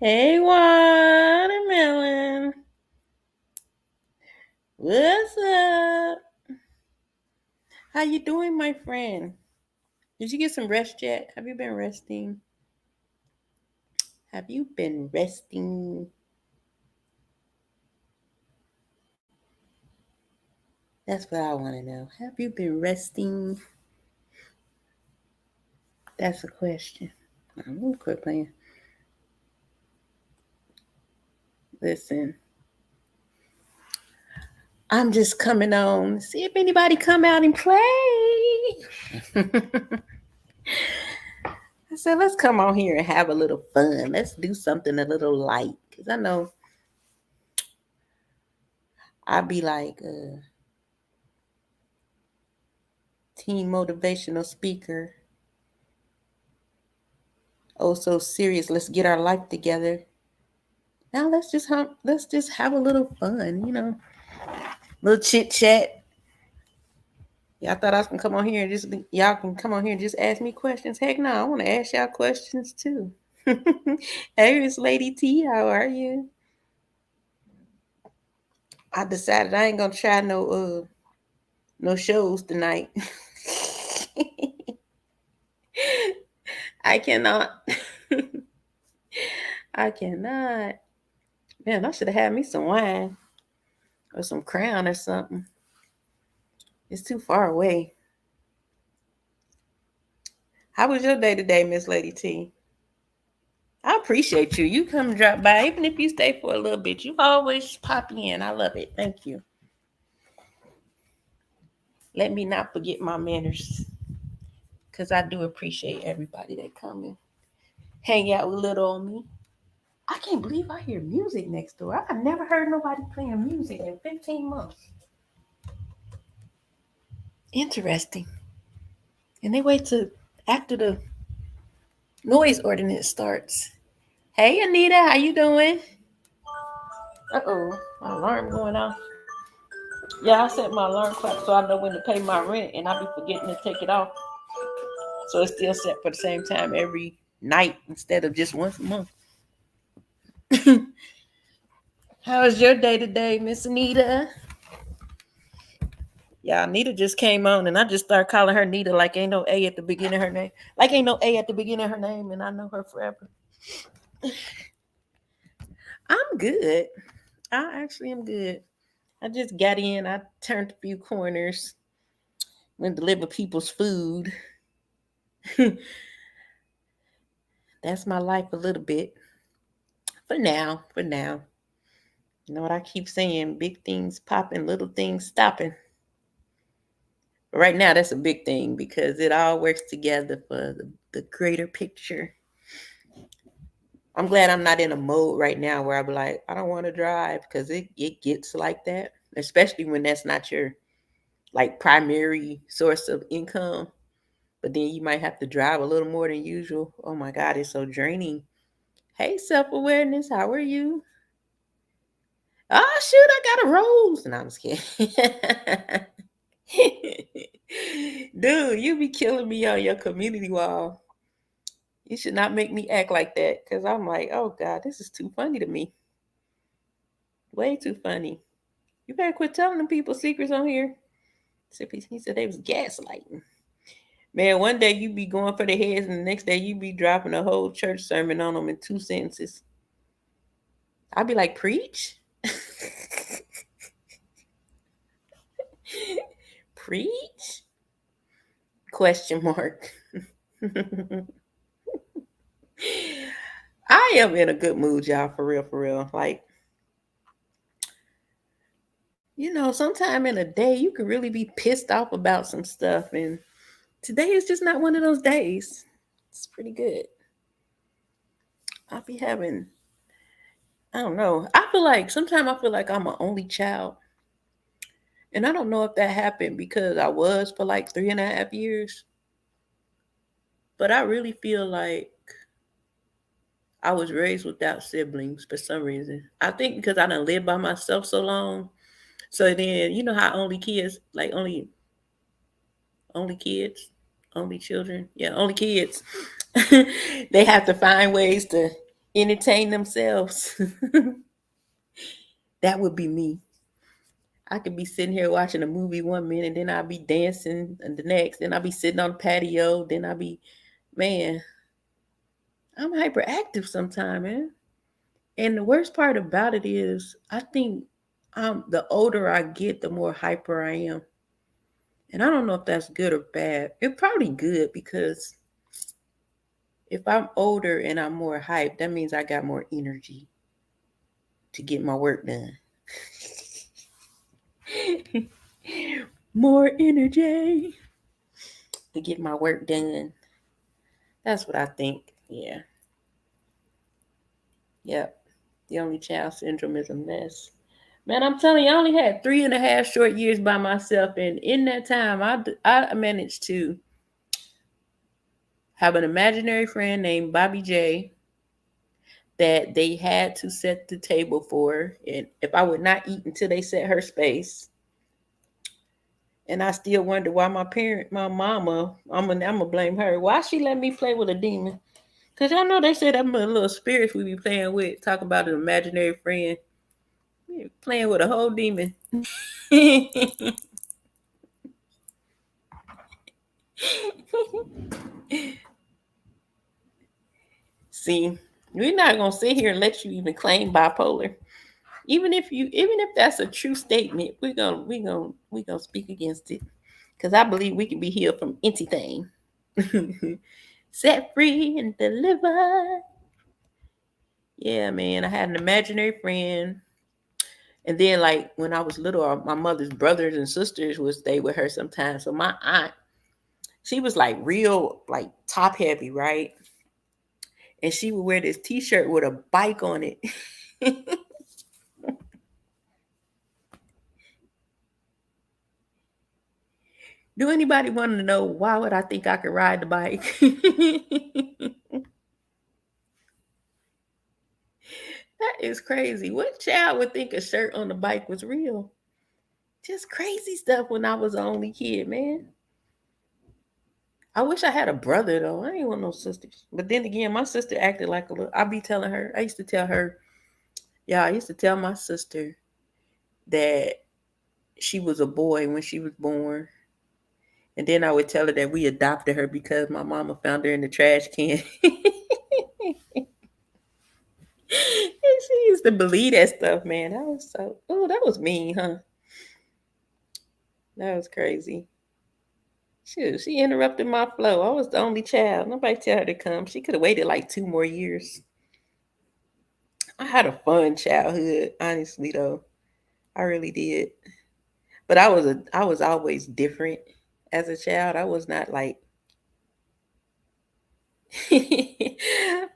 Hey, Watermelon. What's up? How you doing, my friend? Did you get some rest yet? Have you been resting? Have you been resting? That's what I want to know. Have you been resting? That's a question. I'm gonna quit playing. Listen, I'm just coming on. See if anybody come out and play. I said, let's come on here and have a little fun. Let's do something a little light. Because I know I'd be like a teen motivational speaker. Oh, so serious. Let's get our life together. Now let's just have a little fun, little chit chat. Y'all thought I was gonna come on here and y'all can come on here and just ask me questions. Heck no, I want to ask y'all questions too. Hey, Miss Lady T, how are you? I decided I ain't gonna try no shows tonight. I cannot. I cannot. Man, I should have had me some wine or some Crown or something. It's too far away. How was your day today, Miss Lady T? I appreciate you. You come drop by, even if you stay for a little bit. You always pop in. I love it. Thank you. Let me not forget my manners, because I do appreciate everybody that come and hang out with little on me. I can't believe I hear music next door. I've never heard nobody playing music in 15 months. Interesting. And they wait till after the noise ordinance starts. Hey, Anita, how you doing? Uh-oh, my alarm going off. Yeah, I set my alarm clock so I know when to pay my rent, and I be forgetting to take it off. So it's still set for the same time every night instead of just once a month. How was your day today, Miss Anita? Yeah, Anita just came on, and I just started calling her Nita like ain't no A at the beginning of her name. Like ain't no A at the beginning of her name, and I know her forever. I'm good. I actually am good. I just got in. I turned a few corners. Went to deliver people's food. That's my life a little bit. For now. For now. You know what I keep saying? Big things popping, little things stopping. But right now, that's a big thing because it all works together for the greater picture. I'm glad I'm not in a mode right now where I'm like, I don't want to drive because it gets like that, especially when that's not your like primary source of income. But then you might have to drive a little more than usual. Oh my God, it's so draining. Hey, self awareness, how are you? Oh, shoot, I got a rose. No, I'm just kidding. Dude, you be killing me on your community wall. You should not make me act like that because I'm like, oh God, this is too funny to me. Way too funny. You better quit telling them people secrets on here. He said they was gaslighting. Man, one day you be going for the heads, and the next day you be dropping a whole church sermon on them in 2 sentences. I'd be like, preach? Preach? Question mark. I am in a good mood, y'all, for real, for real. Like, sometime in a day you can really be pissed off about some stuff. And today is just not one of those days. It's pretty good. I'll be having, I don't know. Sometimes I feel like I'm an only child. And I don't know if that happened because I was for like 3.5 years. But I really feel like I was raised without siblings for some reason. I think because I done lived by myself so long. So then, you know how only kids, like only kids, only children, yeah, only kids. They have to find ways to entertain themselves. That would be me. I could be sitting here watching a movie one minute, then I'll be dancing the next, then I'll be sitting on the patio, then I'll be, man, I'm hyperactive sometimes, man. And the worst part about it is, I think the older I get, the more hyper I am. And I don't know if that's good or bad. It's probably good because if I'm older and I'm more hyped, that means I got more energy to get my work done. More energy to get my work done. That's what I think. Yeah. Yep. The only child syndrome is a mess. Man, I'm telling you, I only had 3.5 short years by myself. And in that time, I managed to have an imaginary friend named Bobby J that they had to set the table for. And if I would not eat until they set her space, and I still wonder why my mama, I'm gonna blame her. Why she let me play with a demon? Cause y'all know they said them little spirits we be playing with, talk about an imaginary friend. We playing with a whole demon. See, we're not gonna sit here and let you even claim bipolar. Even if that's a true statement, we gonna speak against it. Cause I believe we can be healed from anything. Set free and delivered. Yeah, man. I had an imaginary friend. And then like when I was little, my mother's brothers and sisters would stay with her sometimes. So my aunt, she was like real like top heavy, right? And she would wear this t-shirt with a bike on it. Do anybody want to know why would I think I could ride the bike? That is crazy. What child would think a shirt on the bike was real? Just crazy stuff when I was the only kid, man. I wish I had a brother though. I ain't want no sisters. But then again, my sister acted like a little. I be telling her. I used to tell her, yeah, I used to tell my sister that she was a boy when she was born. And then I would tell her that we adopted her because my mama found her in the trash can. And she used to believe that stuff, man. That was so, oh, that was mean, huh? That was crazy. Shoot, she interrupted my flow. I was the only child. Nobody tell her to come. She could have waited like 2 more years. I had a fun childhood, honestly though. I really did. But I was always different as a child. I was not like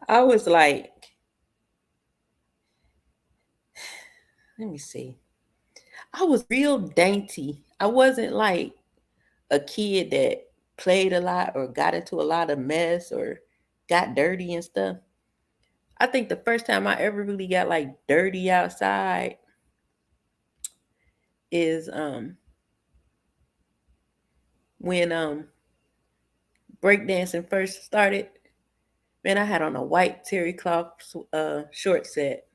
I was like, let me see. I was real dainty. I wasn't like a kid that played a lot or got into a lot of mess or got dirty and stuff. I think the first time I ever really got like dirty outside is when breakdancing first started. Man, I had on a white terry cloth short set.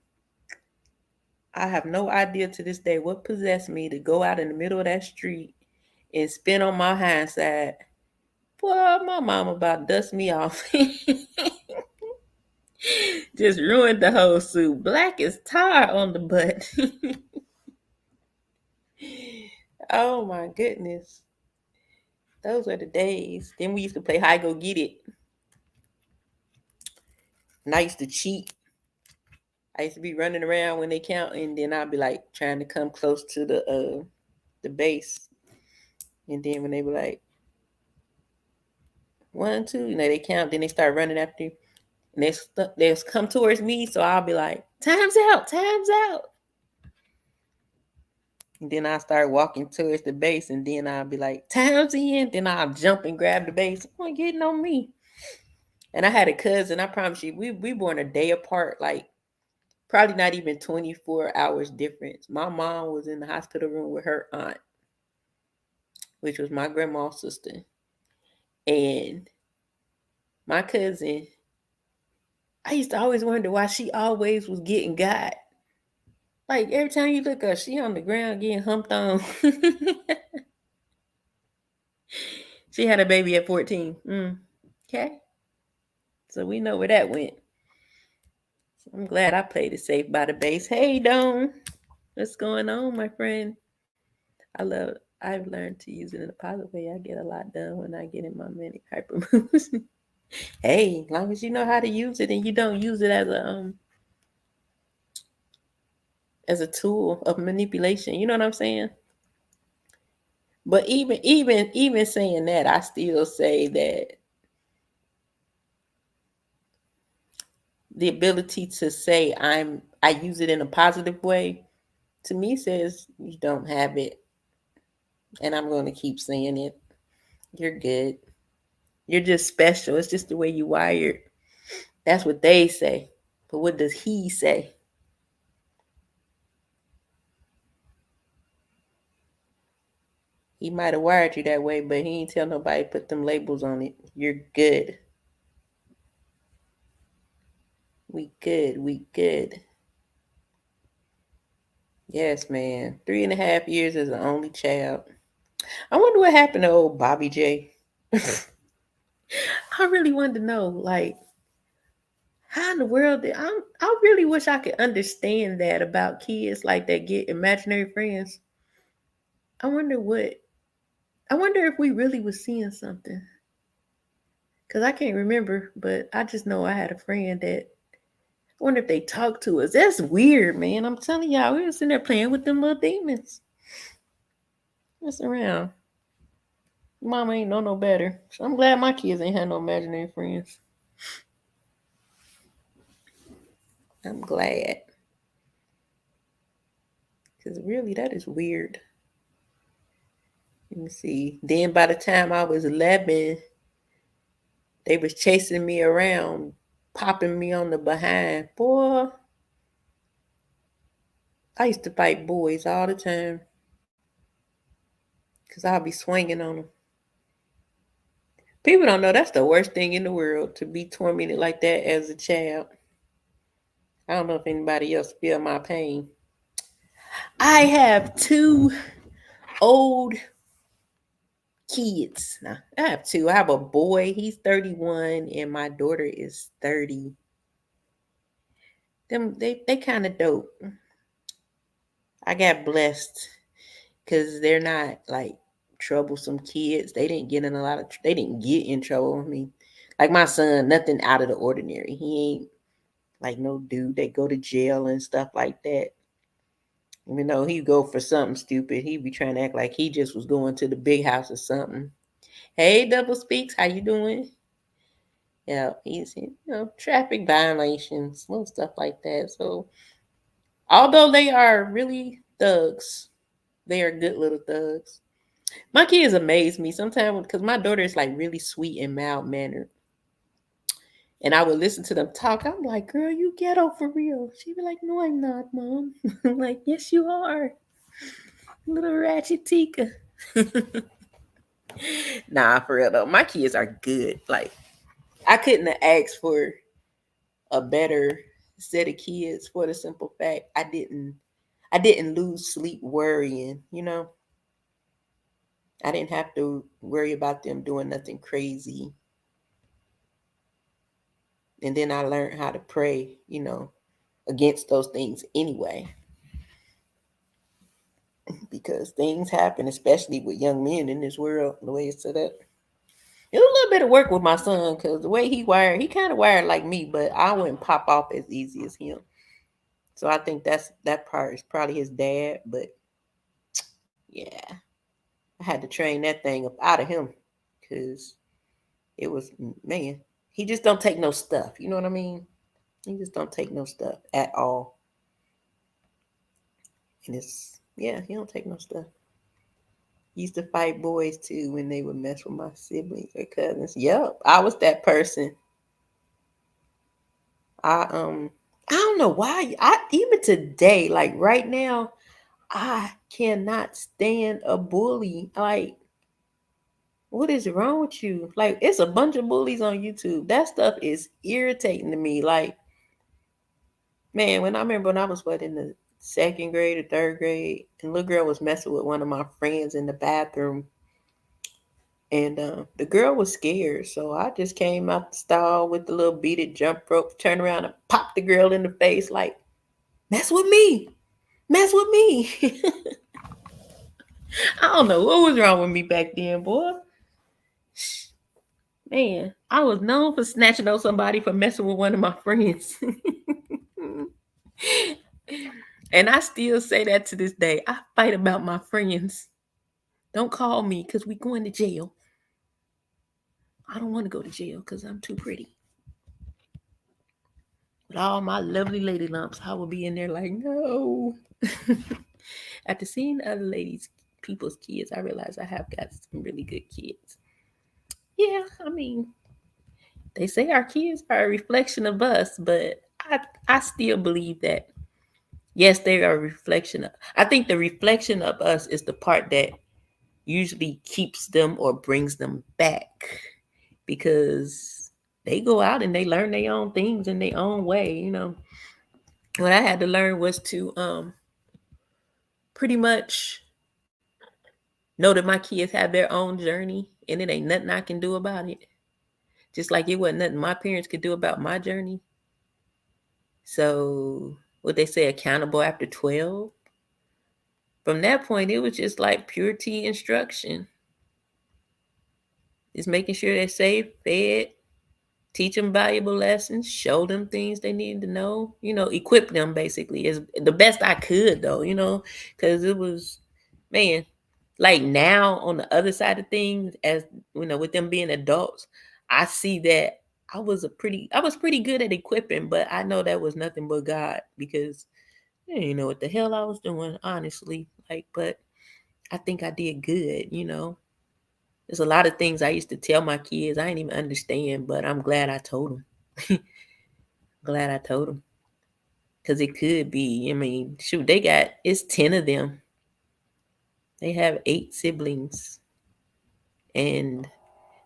I have no idea to this day what possessed me to go out in the middle of that street and spin on my hindside. Boy, my mama about to dust me off. Just ruined the whole suit. Black as tar on the butt. Oh my goodness. Those were the days. Then we used to play high go get it. And I used to cheat. I used to be running around when they count, and then I'd be like trying to come close to the base. And then when they were like 1, 2, they count, then they start running after you. And they come towards me, so I'll be like, time's out, time's out. And then I start walking towards the base, and then I'll be like, time's in. Then I'll jump and grab the base. Oh, getting on me. And I had a cousin, I promise you, we born a day apart, like probably not even 24 hours difference. My mom was in the hospital room with her aunt, which was my grandma's sister. And My cousin, I used to always wonder why she always was getting got. Like every time you look up, she on the ground getting humped on. She had a baby at 14. Okay. So we know where that went. So I'm glad I played it safe by the base. Hey, Don. What's going on, my friend? I've learned to use it in a positive way. I get a lot done when I get in my manic hyper moves. Hey, as long as you know how to use it and you don't use it as a tool of manipulation. You know what I'm saying? But even saying that, I still say that the ability to say I use it in a positive way to me says you don't have it, and I'm going to keep saying it. You're good. You're just special. It's just the way you wired. That's what they say. But what does he say? He might have wired you that way, but he ain't tell nobody put them labels on it. You're good. We good. We good. Yes, man. 3.5 years as an only child. I wonder what happened to old Bobby J. I really wanted to know, like, how in the world did I really wish I could understand that about kids like that get imaginary friends. I wonder what I wonder if we really was seeing something. Cause I can't remember, but I just know I had a friend that I wonder if they talked to us. That's weird, man. I'm telling y'all, we was sitting there playing with them little demons. Mess around. Mama ain't know no better. So I'm glad my kids ain't had no imaginary friends. I'm glad. Cause really that is weird. Let me see. Then by the time I was 11, they was chasing me around, popping me on the behind. Boy, I used to fight boys all the time because I'll be swinging on them. People don't know that's the worst thing in the world to be tormented like that as a child. I don't know if anybody else feel my pain. I have two old kids. Now, I have two. I have a boy, he's 31, and my daughter is 30. They kind of dope. I got blessed because they're not like troublesome kids. They didn't get in trouble. I mean, like my son, nothing out of the ordinary. He ain't like no dude that go to jail and stuff like that. Even though he go for something stupid, he be trying to act like he just was going to the big house or something. Hey, double speaks, how you doing? Yeah, he's traffic violations, little stuff like that. So although they are really thugs, they are good little thugs. My kids amaze me sometimes because my daughter is like really sweet and mild mannered. And I would listen to them talk. I'm like, girl, you ghetto for real. She'd be like, no, I'm not, mom. I'm like, yes, you are. Little ratchet Tika. Nah, for real though. My kids are good. Like, I couldn't have asked for a better set of kids for the simple fact I didn't lose sleep worrying. I didn't have to worry about them doing nothing crazy. And then I learned how to pray, against those things anyway. Because things happen, especially with young men in this world, the way it's set up. It was a little bit of work with my son because the way he kind of wired like me, but I wouldn't pop off as easy as him. So I think that part is probably his dad, but yeah, I had to train that thing up out of him because it was man. He just don't take no stuff. You know what I mean? He just don't take no stuff at all. And he don't take no stuff. He used to fight boys too when they would mess with my siblings or cousins. Yep, I was that person. I don't know why. I even today, like right now, I cannot stand a bully. Like What is wrong with you? Like, it's a bunch of bullies on YouTube. That stuff is irritating to me. Like, man, when I remember when I was in the second grade or third grade, and little girl was messing with one of my friends in the bathroom, and the girl was scared, so I just came out the stall with the little beaded jump rope, turned around and popped the girl in the face, like, mess with me, mess with me. I don't know what was wrong with me back then, boy. Man, I was known for snatching on somebody for messing with one of my friends. And I still say that to this day. I fight about my friends. Don't call me because we going to jail. I don't want to go to jail because I'm too pretty. With all my lovely lady lumps, I will be in there like, no. After seeing other ladies, people's kids, I realize I have got some really good kids. Yeah, I mean, they say our kids are a reflection of us, but I still believe that yes, they are a reflection of, I think the reflection of us is the part that usually keeps them or brings them back, because they go out and they learn their own things in their own way. What I had to learn was to pretty much know that my kids have their own journey and it ain't nothing I can do about it. Just like it wasn't nothing my parents could do about my journey. So what they say, accountable after 12. From that point, it was just like purity instruction. Just making sure they're safe, fed, teach them valuable lessons, show them things they need to know, equip them basically is the best I could though, because it was, man, like now on the other side of things, as with them being adults, I see that I was pretty good at equipping, but I know that was nothing but God, because I didn't know what the hell I was doing, honestly. Like, but I think I did good. There's a lot of things I used to tell my kids I didn't even understand, but I'm glad I told them. Glad I told them. Because it could be, I mean, shoot, it's 10 of them. They have 8 siblings. And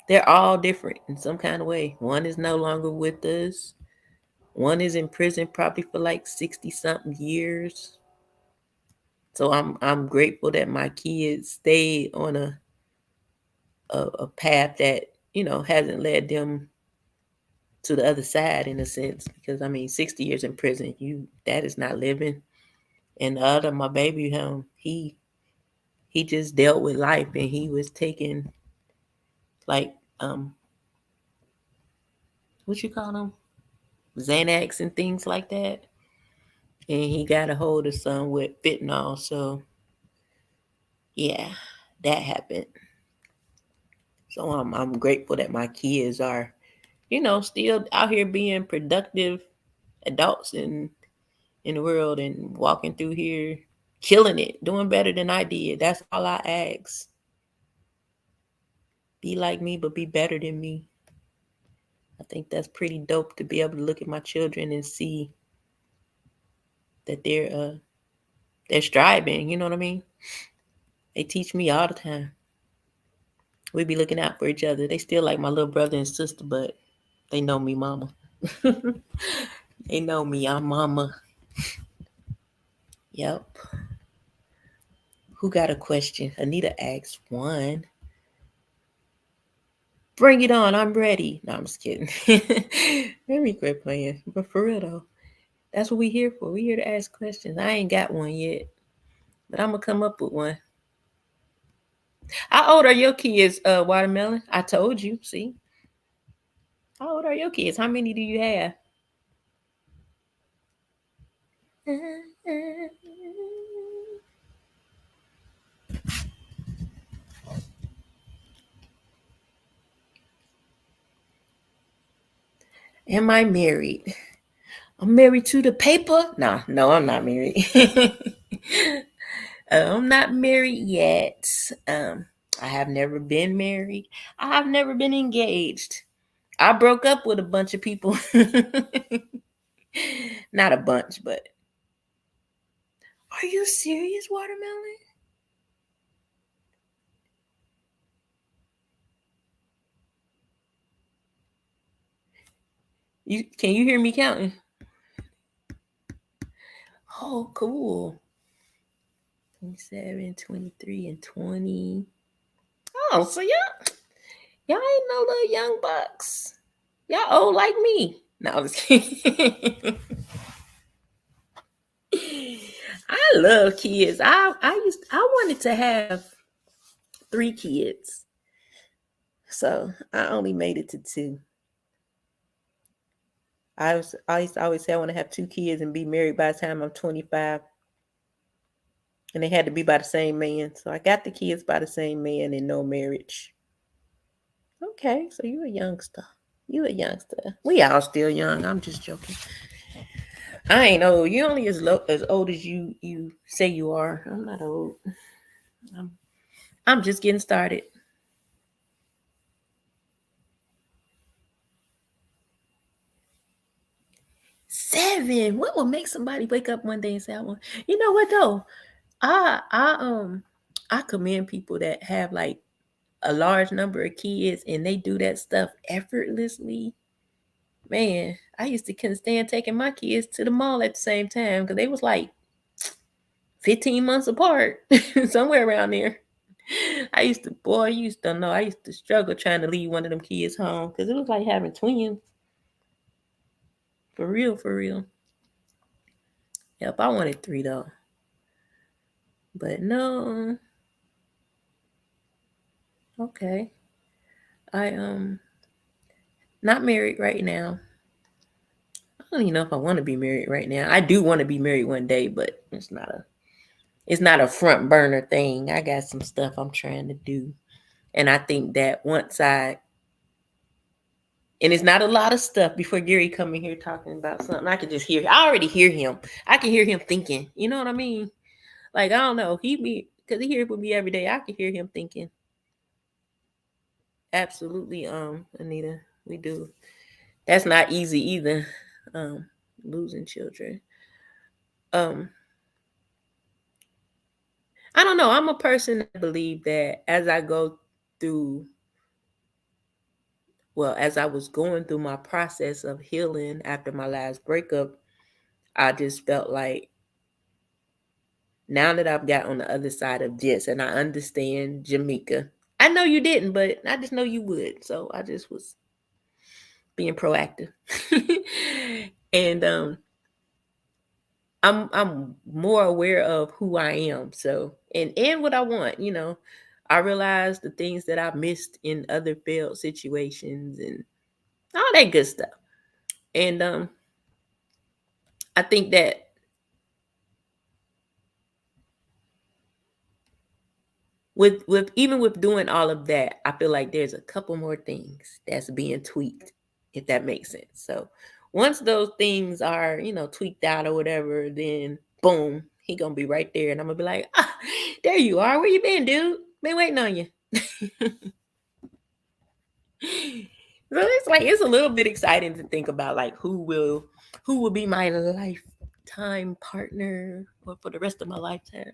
they're all different in some kind of way. One is no longer with us. One is in prison probably for like 60 something years. So I'm grateful that my kids stayed on a path that, hasn't led them to the other side in a sense, because I mean 60 years in prison, that is not living. And the other, my baby, he just dealt with life, and he was taking like what you call them, Xanax and things like that, and he got a hold of some with fentanyl. So yeah, that happened. So I'm grateful that my kids are, still out here being productive adults in the world and walking through here, killing it, doing better than I did. That's all I ask. Be like me, but be better than me. I think that's pretty dope, to be able to look at my children and see that they're striving. You know what I mean? They teach me all the time. We be looking out for each other. They still like my little brother and sister, but they know me, mama. They know me. I'm mama. Yep. Who got a question? Anita asked one. Bring it on. I'm ready. No, I'm just kidding. Let me quit playing. But for real though, that's what we here for. We here to ask questions. I ain't got one yet, but I'm gonna come up with one. How old are your kids, Watermelon? I told you. See, how old are your kids? How many do you have? Am I married? I'm married to the paper. Nah, no, I'm not married. I'm not married yet. I have never been married. I have never been engaged. I broke up with a bunch of people. Not a bunch, but are you serious, Watermelon? Can you hear me counting? Oh, cool. 27, 23, and 20. Oh, so y'all ain't no little young bucks. Y'all old like me. No, I'm just kidding. I love kids. I wanted to have 3 kids. So I only made it to 2. I used to always say I want to have 2 kids and be married by the time I'm 25. And they had to be by the same man. So I got the kids by the same man and no marriage. Okay, so you a youngster. You a youngster. We all still young. I'm just joking. I ain't old. You only as old as you say you are. I'm not old. I'm I'm just getting started. 7. What will make somebody wake up one day and say, "I want"? You know what though? I commend people that have like a large number of kids and they do that stuff effortlessly. Man, I used to couldn't stand taking my kids to the mall at the same time because they was like 15 months apart, somewhere around there. You used to know, I used to struggle trying to leave one of them kids home because it was like having twins. For real, for real. Yep, I wanted 3 though. But no, okay. I not married right now. I don't even know if I want to be married right now. I do want to be married one day, but it's not a front burner thing. I got some stuff I'm trying to do. And I think that once I and it's not a lot of stuff before Gary come in here talking about something. I can just hear. I already hear him. I can hear him thinking. You know what I mean? Like I don't know. He be because he here with me every day. I can hear him thinking. Absolutely, Anita, we do. That's not easy either. Um, losing children. Um, I don't know. I'm a person that believe that as I go through, well, as I was going through my process of healing after my last breakup, I just felt like now that I've got on the other side of this and I understand Jamaica. I know you didn't, but I just know you would. So I just was being proactive. And I'm more aware of who I am. So and what I want, I realize the things that I missed in other failed situations and all that good stuff. And I think that with even with doing all of that, I feel like there's a couple more things that's being tweaked, if that makes sense. So once those things are, tweaked out or whatever, then boom, he gonna be right there, and I'm gonna be like, there you are. Where you been, dude? Been waiting on you. So it's a little bit exciting to think about like who will be my lifetime partner for the rest of my lifetime.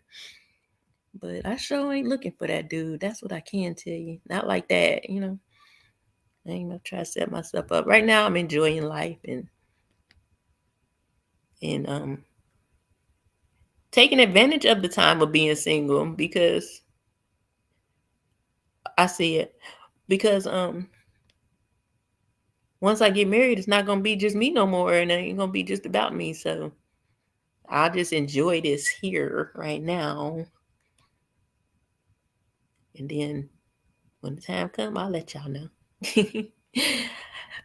But I sure ain't looking for that dude. That's what I can tell you. Not like that. I ain't gonna try to set myself up. Right now I'm enjoying life and taking advantage of the time of being single because I see it. Because once I get married, it's not gonna be just me no more, and it ain't gonna be just about me. So I'll just enjoy this here right now. And then when the time comes, I'll let y'all know.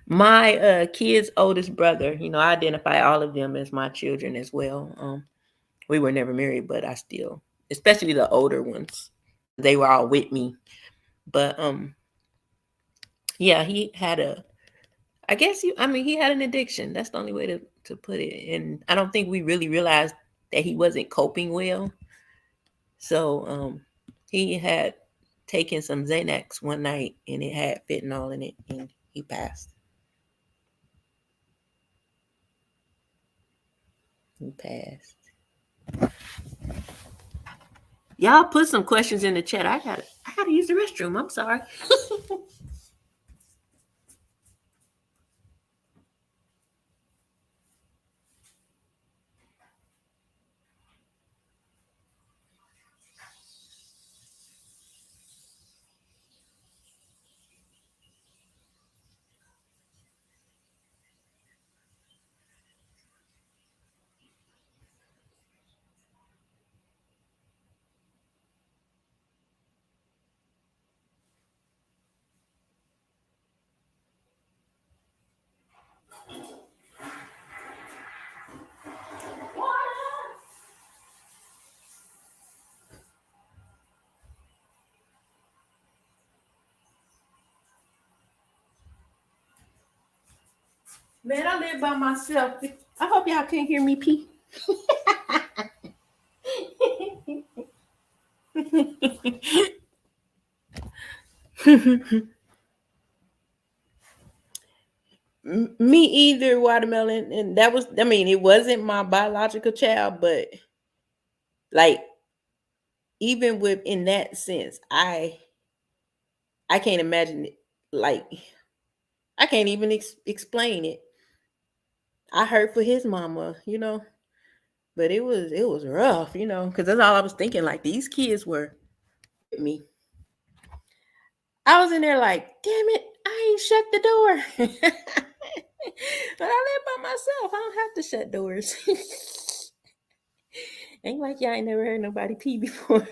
My kid's oldest brother, I identify all of them as my children as well. We were never married, but I still, especially the older ones, they were all with me. But yeah, he had he had an addiction. That's the only way to put it. And I don't think we really realized that he wasn't coping well. So he had taken some Xanax one night and it had fentanyl in it and he passed. He passed. Y'all put some questions in the chat. I gotta use the restroom. I'm sorry. Man, I live by myself. I hope y'all can't hear me pee. Me either, watermelon. And that was, I mean, it wasn't my biological child, but like, even with in that sense, I can't imagine it. Like, I can't even explain it. I hurt for his mama, but it was rough, because that's all I was thinking. Like, these kids were with me. I was in there like, damn it, I ain't shut the door. But I live by myself. I don't have to shut doors. Ain't like y'all ain't never heard nobody pee before.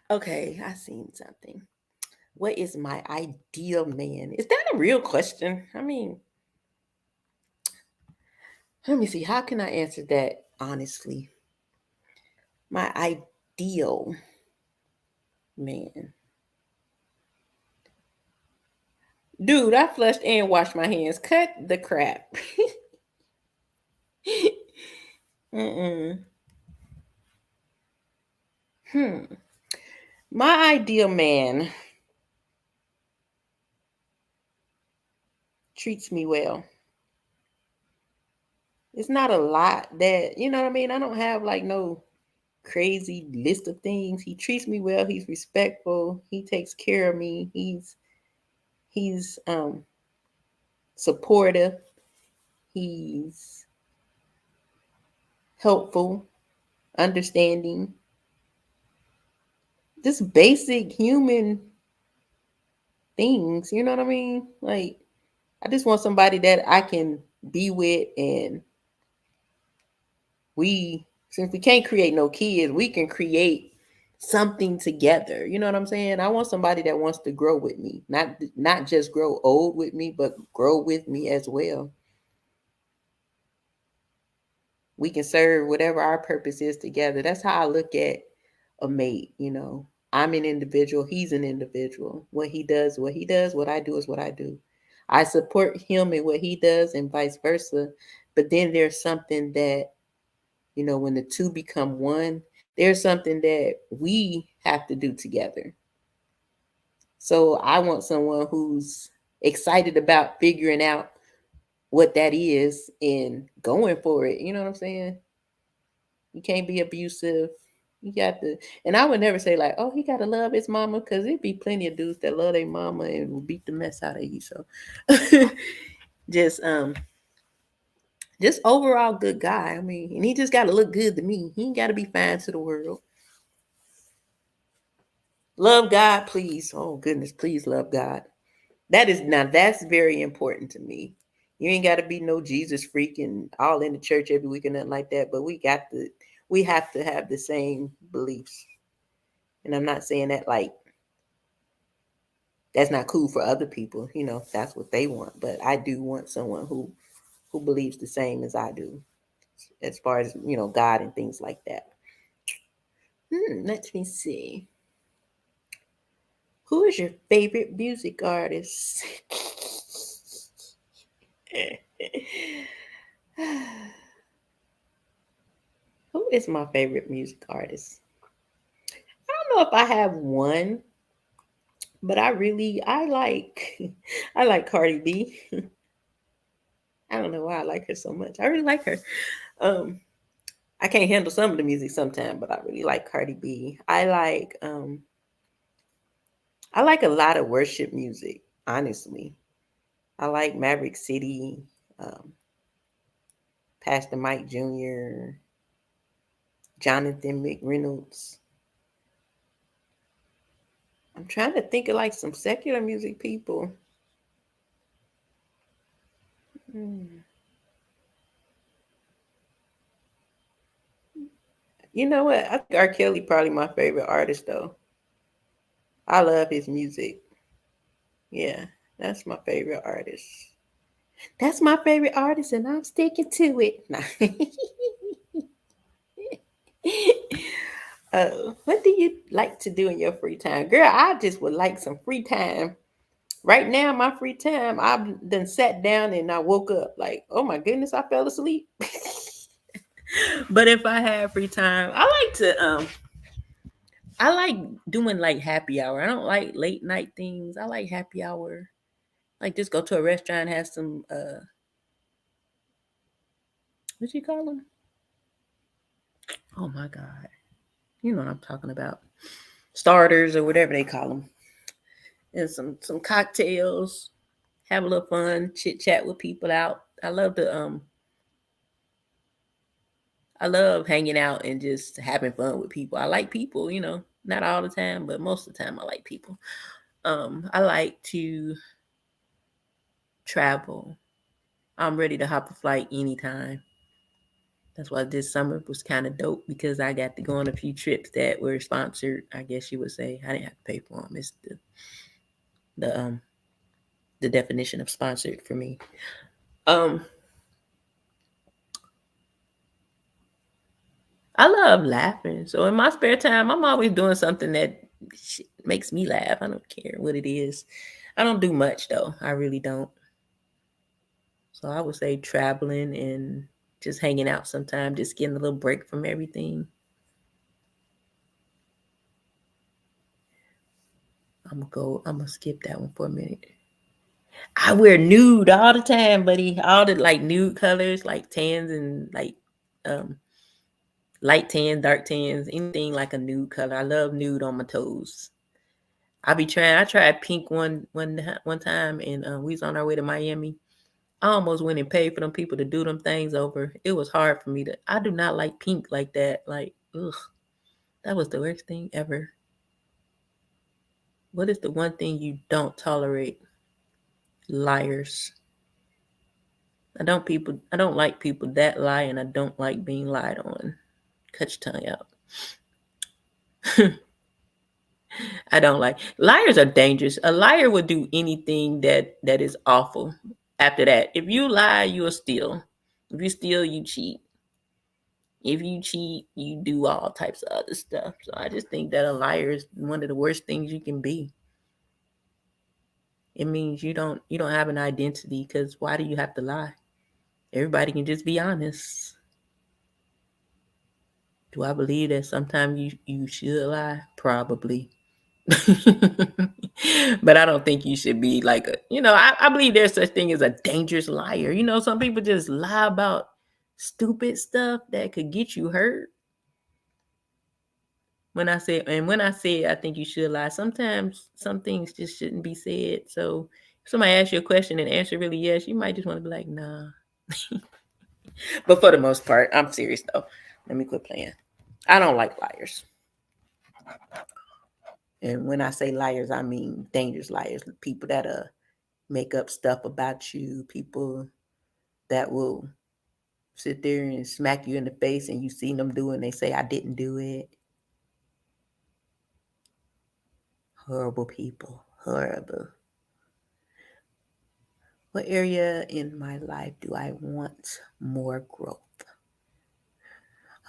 Okay, I seen something. What is my ideal man? Is that a real question? I mean, let me see. How can I answer that honestly? My ideal man. Dude, I flushed and washed my hands. Cut the crap. Mm-mm. Hmm. My ideal man treats me well. It's not a lot that, you know what I mean? I don't have like no crazy list of things. He treats me well. He's respectful. He takes care of me. He's supportive. He's helpful, understanding. Just basic human things, you know what I mean? Like, I just want somebody that I can be with, and since we can't create no kids, we can create something together. You know what I'm saying? I want somebody that wants to grow with me, not just grow old with me, but grow with me as well. We can serve whatever our purpose is together. That's how I look at a mate. I'm an individual, he's an individual. What he does, what he does, what I do is what I do. I support him in what he does and vice versa. But then there's something that, when the two become one, there's something that we have to do together. So I want someone who's excited about figuring out what that is and going for it. You know what I'm saying? You can't be abusive. You got to, and I would never say like, oh, he got to love his mama, because it'd be plenty of dudes that love their mama and will beat the mess out of you. So, just just overall good guy. I mean, and he just got to look good to me. He ain't got to be fine to the world. Love God, please. Oh goodness, please love God. That's very important to me. You ain't got to be no Jesus freak and all in the church every week or nothing like that. But we have to have the same beliefs. And I'm not saying that like that's not cool for other people. That's what they want. But I do want someone who believes the same as I do, as far as God and things like that. Let me see. Who is your favorite music artist? Who is my favorite music artist? I don't know if I have one, but I like I like Cardi B. I don't know why I like her so much. I really like her. Um, I can't handle some of the music sometimes, but I really like Cardi B. I like a lot of worship music, honestly. I like Maverick City, um, Pastor Mike Jr., Jonathan McReynolds. I'm trying to think of like some secular music people. Hmm. You know what? I think R. Kelly probably my favorite artist though. I love his music. Yeah, that's my favorite artist. That's my favorite artist, and I'm sticking to it. Nah. What do you like to do in your free time? Girl, I just would like some free time Right now, my free time, I've then sat down and I woke up like, oh my goodness, I fell asleep. But if I have free time, I like doing like happy hour. I don't like late night things. I like happy hour. Like just go to a restaurant, have some what you call them? Oh my god, you know what I'm talking about? Starters or whatever they call them, and some cocktails. Have a little fun, chit chat with people out. I love hanging out and just having fun with people. I like people, not all the time, but most of the time I like people. I like to travel. I'm ready to hop a flight anytime. That's why this summer was kind of dope because I got to go on a few trips that were sponsored. I guess you would say I didn't have to pay for them. It's the the definition of sponsored for me. Um, I love laughing. So in my spare time, I'm always doing something that makes me laugh. I don't care what it is. I don't do much though. I really don't. So I would say traveling and just hanging out sometime, just getting a little break from everything. I'm gonna skip that one for a minute. I wear nude all the time, buddy. All the like nude colors, like tans and like um light tan, dark tans, anything like a nude color. I love nude on my toes. I tried pink one time, and we was on our way to Miami. I almost went and paid for them people to do them things over. It was hard for me to. I do not like pink like that. Like, ugh, that was the worst thing ever. What is the one thing you don't tolerate? Liars. I don't like people that lie, and I don't like being lied on. Cut your tongue out. I don't like liars are dangerous. A liar would do anything that is awful. After that, if you lie, you'll steal. If you steal, you cheat. If you cheat, you do all types of other stuff. So I just think that a liar is one of the worst things you can be. It means you don't have an identity because why do you have to lie? Everybody can just be honest. Do I believe that sometimes you should lie? Probably. But I don't think you should be like I believe there's such thing as a dangerous liar. Some people just lie about stupid stuff that could get you hurt. When I say I think you should lie, sometimes some things just shouldn't be said. So if somebody asks you a question and answer really yes, you might just want to be like, nah. But for the most part, I'm serious though. Let me quit playing. I don't like liars. And when I say liars, I mean dangerous liars. People that make up stuff about you, people that will sit there and smack you in the face and you seen them do it and they say I didn't do it. Horrible people. Horrible. What area in my life do I want more growth?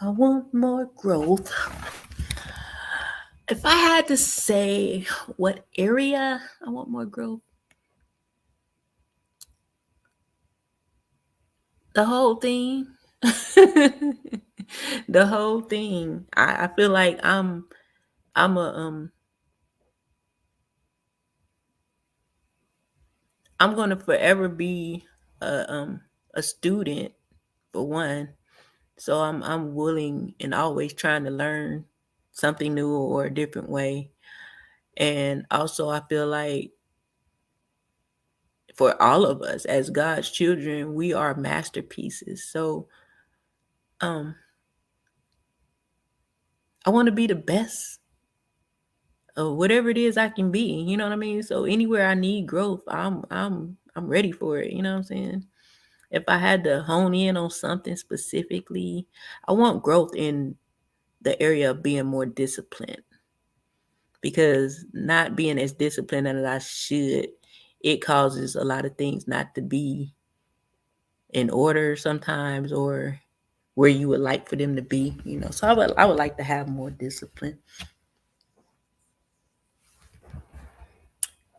I want more growth. If I had to say what area I want more growth, the whole thing. The whole thing. I feel like I'm a I'm gonna forever be a student for one. So I'm willing and always trying to learn something new or a different way. And also I feel like for all of us as God's children, we are masterpieces. So um I want to be the best of whatever it is I can be. You know what I mean? So anywhere I need growth, I'm ready for it. You know what I'm saying? If I had to hone in on something specifically, I want growth in the area of being more disciplined because not being as disciplined as I should, it causes a lot of things not to be in order sometimes or where you would like for them to be. So I would like to have more discipline.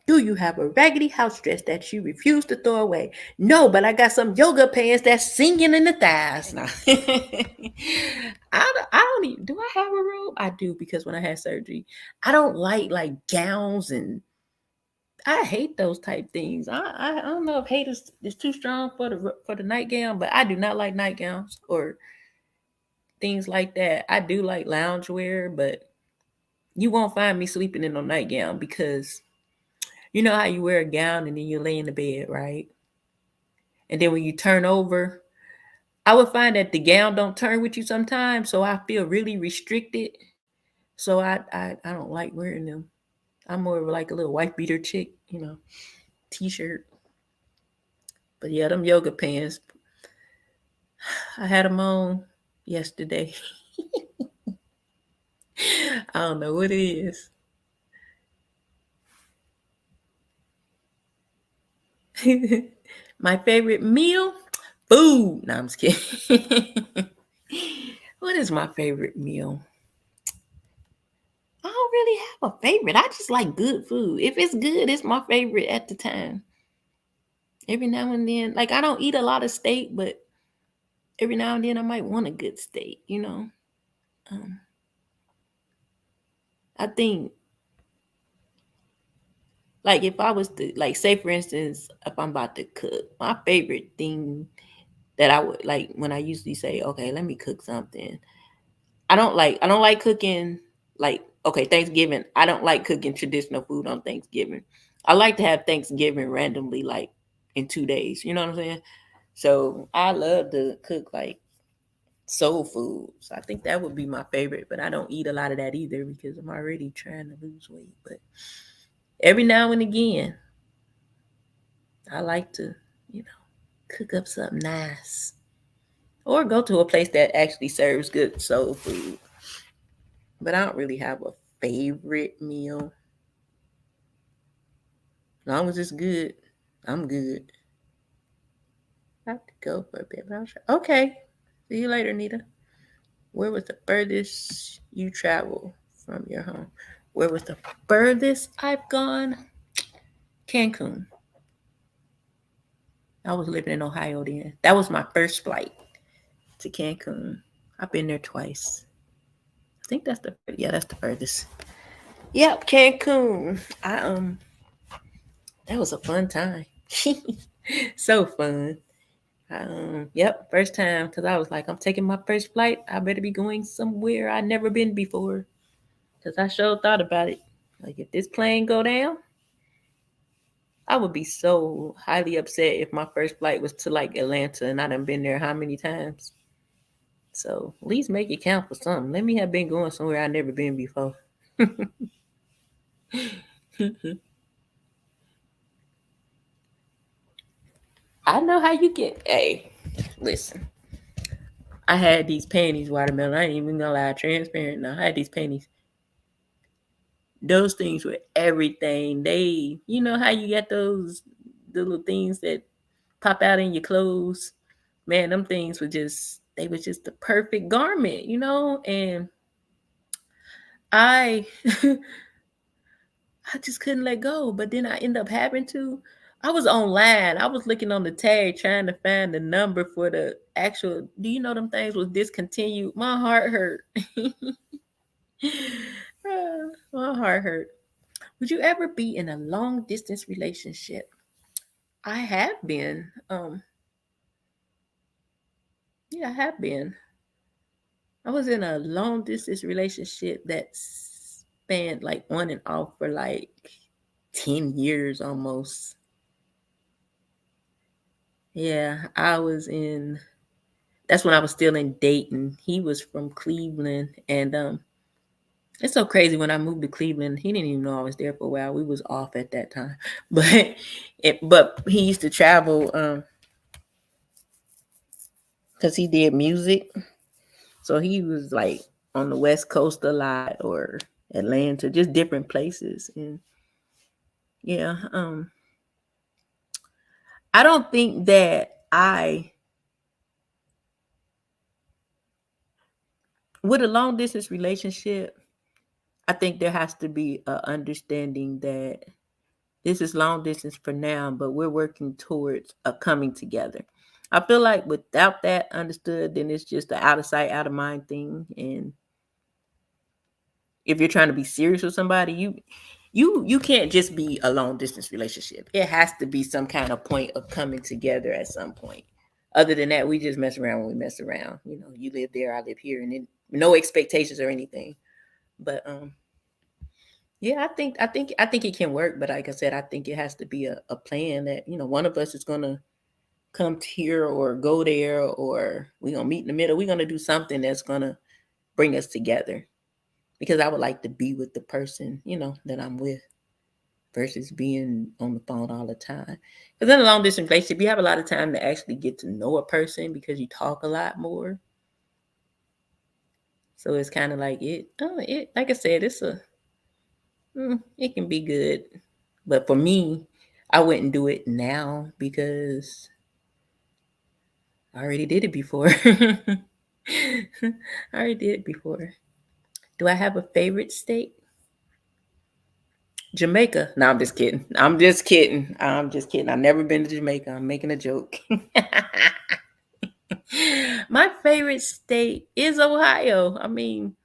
Do you have a raggedy house dress that you refuse to throw away? No, but I got some yoga pants that's singing in the thighs. No. I don't even, do I have a robe? I do, because when I had surgery, I don't like gowns, and I hate those type things. I don't know if hate is too strong for the nightgown, but I do not like nightgowns or things like that. I do like loungewear, but you won't find me sleeping in no nightgown, because you know how you wear a gown and then you lay in the bed, right? And then when you turn over, I would find that the gown don't turn with you sometimes, so I feel really restricted. So I don't like wearing them. I'm more of like a little wife beater chick, t-shirt. But yeah, them yoga pants, I had them on yesterday. I don't know what it is. My favorite meal? Food. No, I'm just kidding. What is my favorite meal? I don't really have a favorite. I just like good food. If it's good, it's my favorite at the time. Every now and then, like, I don't eat a lot of steak, but every now and then I might want a good steak. Um, I think, like, if I was to, like, say for instance, if I'm about to cook, my favorite thing that I would like when I usually say, okay, let me cook something. I don't like cooking, like, okay, Thanksgiving. I don't like cooking traditional food on Thanksgiving. I like to have Thanksgiving randomly, like in 2 days. You know what I'm saying? So I love to cook like soul food. So I think that would be my favorite, but I don't eat a lot of that either because I'm already trying to lose weight. But every now and again, I like to, you know, cook up something nice. Or go to a place that actually serves good soul food. But I don't really have a favorite meal. As long as it's good, I'm good. I have to go for a bit, but okay. See you later, Nita. Where was the furthest you travel from your home? Where was the furthest I've gone? Cancun. I was living in Ohio then. That was my first flight to Cancun. I've been there twice. I think that's the furthest. Yep, Cancun. That was a fun time. So fun. Yep, first time, because I was like, I'm taking my first flight. I better be going somewhere I never been before. Because I sure thought about it. Like, if this plane go down, I would be so highly upset if my first flight was to like Atlanta and I done been there how many times. So at least make it count for something. Let me have been going somewhere I never been before. I know how you get. Hey, listen. I had these panties, watermelon. I ain't even gonna lie, transparent. Now I had these panties. Those things were everything. You know how you get those little things that pop out in your clothes. Man, them things they was just the perfect garment. And I I just couldn't let go. But then I end up having to. I was online. I was looking on the tag trying to find the number for the actual. Do you know them things was discontinued? My heart hurt. My heart hurt. Would you ever be in a long distance relationship? I have been. Yeah, I have been. I was in a long distance relationship that spanned like on and off for like 10 years almost. Yeah, that's when I was still in Dayton. He was from Cleveland, and it's so crazy when I moved to Cleveland, he didn't even know I was there for a while. We was off at that time. But he used to travel cuz he did music. So he was like on the West Coast a lot, or Atlanta, just different places. And yeah, I don't think that I with a long distance relationship, I think there has to be a understanding that This is long distance for now, but we're working towards a coming together. I feel like without that understood, then it's just the out of sight, out of mind thing. And if you're trying to be serious with somebody, you can't just be a long distance relationship. It has to be some kind of point of coming together at some point. Other than that, we just mess around when we mess around. You know, you live there, I live here, and then no expectations or anything. But yeah, I think it can work. But like I said, I think it has to be a plan that, one of us is gonna come here or go there, or we're gonna meet in the middle. We're gonna do something that's gonna bring us together. Because I would like to be with the person, that I'm with versus being on the phone all the time. Because in a long distance relationship, you have a lot of time to actually get to know a person because you talk a lot more. So it's kind of like like I said, it can be good. But for me, I wouldn't do it now because I already did it before. I already did it before. Do I have a favorite state? Jamaica. No, I'm just kidding. I'm just kidding. I'm just kidding. I've never been to Jamaica. I'm making a joke. My favorite state is Ohio. I mean,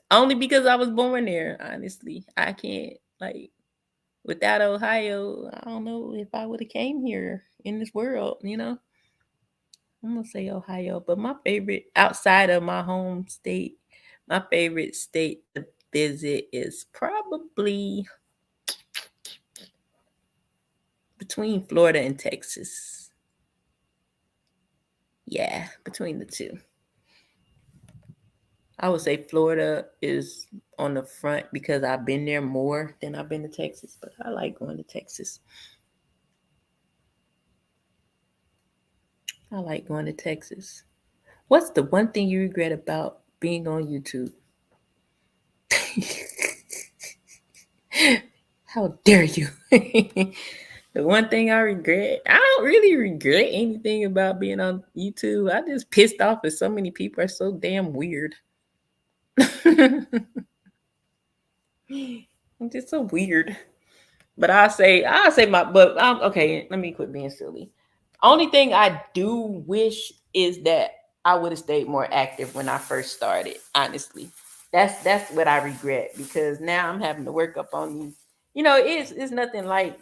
only because I was born there, honestly. I can't without Ohio, I don't know if I would have came here in this world. I'm gonna say Ohio, but my favorite outside of my home state, my favorite state to visit is probably between Florida and Texas. Yeah, between the two. I would say Florida is on the front because I've been there more than I've been to Texas, but I like going to Texas. I like going to Texas. What's the one thing you regret about being on YouTube? How dare you? The one thing I regret, I don't really regret anything about being on YouTube. I just pissed off that so many people are so damn weird. I'm just so weird. But okay, let me quit being silly. Only thing I do wish is that I would have stayed more active when I first started, honestly. That's what I regret because now I'm having to work up on these. It's nothing like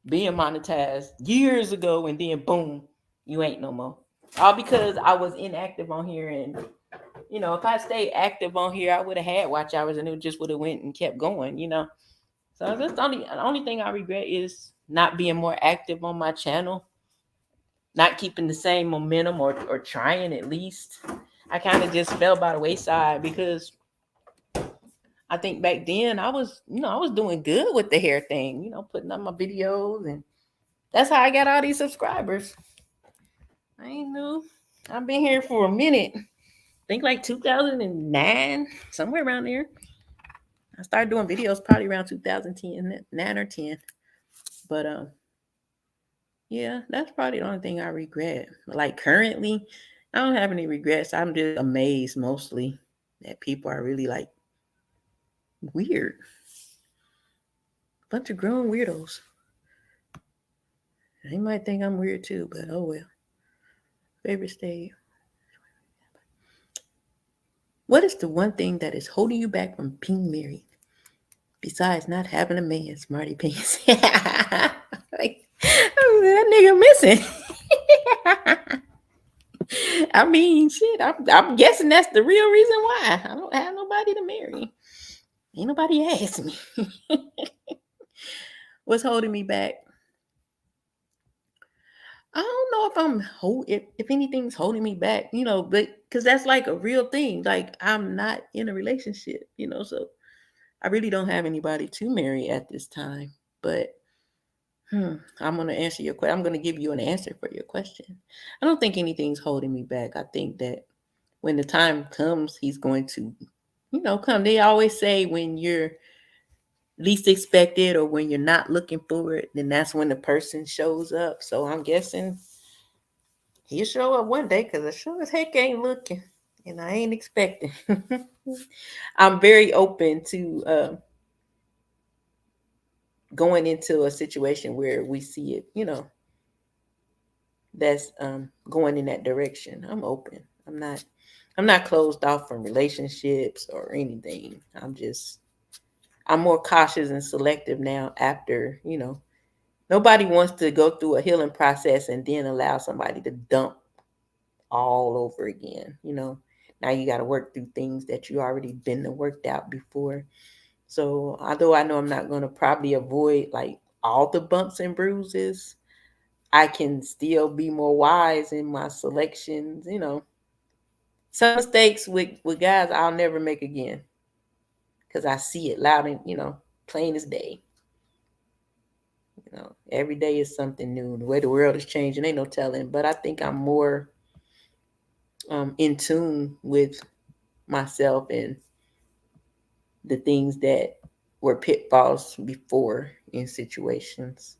being monetized years ago and then boom, you ain't no more. All because I was inactive on here, and if I stayed active on here, I would have had watch hours and it just would have went and kept going. So that's the only thing I regret is not being more active on my channel, not keeping the same momentum or trying at least. I kind of just fell by the wayside because I think back then I was doing good with the hair thing, putting up my videos, and that's how I got all these subscribers. I ain't new. I've been here for a minute. I think like 2009, somewhere around there. I started doing videos probably around 2010, 9 or 10. But yeah, that's probably the only thing I regret. Like currently, I don't have any regrets. I'm just amazed mostly that people are really weird. Bunch of grown weirdos. They might think I'm weird too, but oh well. Favorite state. What is the one thing that is holding you back from being married? Besides not having a man, smarty pants. That nigga missing. I mean, shit. I'm guessing that's the real reason why I don't have nobody to marry. Ain't nobody asked me. What's holding me back? I don't know if anything's holding me back, but because that's like a real thing. Like I'm not in a relationship, so I really don't have anybody to marry at this time. But I'm gonna answer your question. I'm gonna give you an answer for your question. I don't think anything's holding me back. I think that when the time comes, he's going to, come. They always say when you're least expected or when you're not looking for it, then that's when the person shows up. So I'm guessing he'll show up one day because I sure as heck ain't looking. and I ain't expecting. I'm very open to going into a situation where we see it, that's going in that direction. I'm open. I'm not closed off from relationships or anything. I'm more cautious and selective now after, nobody wants to go through a healing process and then allow somebody to dump all over again, Now you got to work through things that you already been worked out before. So, although I know I'm not going to probably avoid like all the bumps and bruises, I can still be more wise in my selections. Some mistakes with guys I'll never make again because I see it loud and, plain as day. Every day is something new. The way the world is changing, ain't no telling. But I think I'm more in tune with myself and the things that were pitfalls before in situations.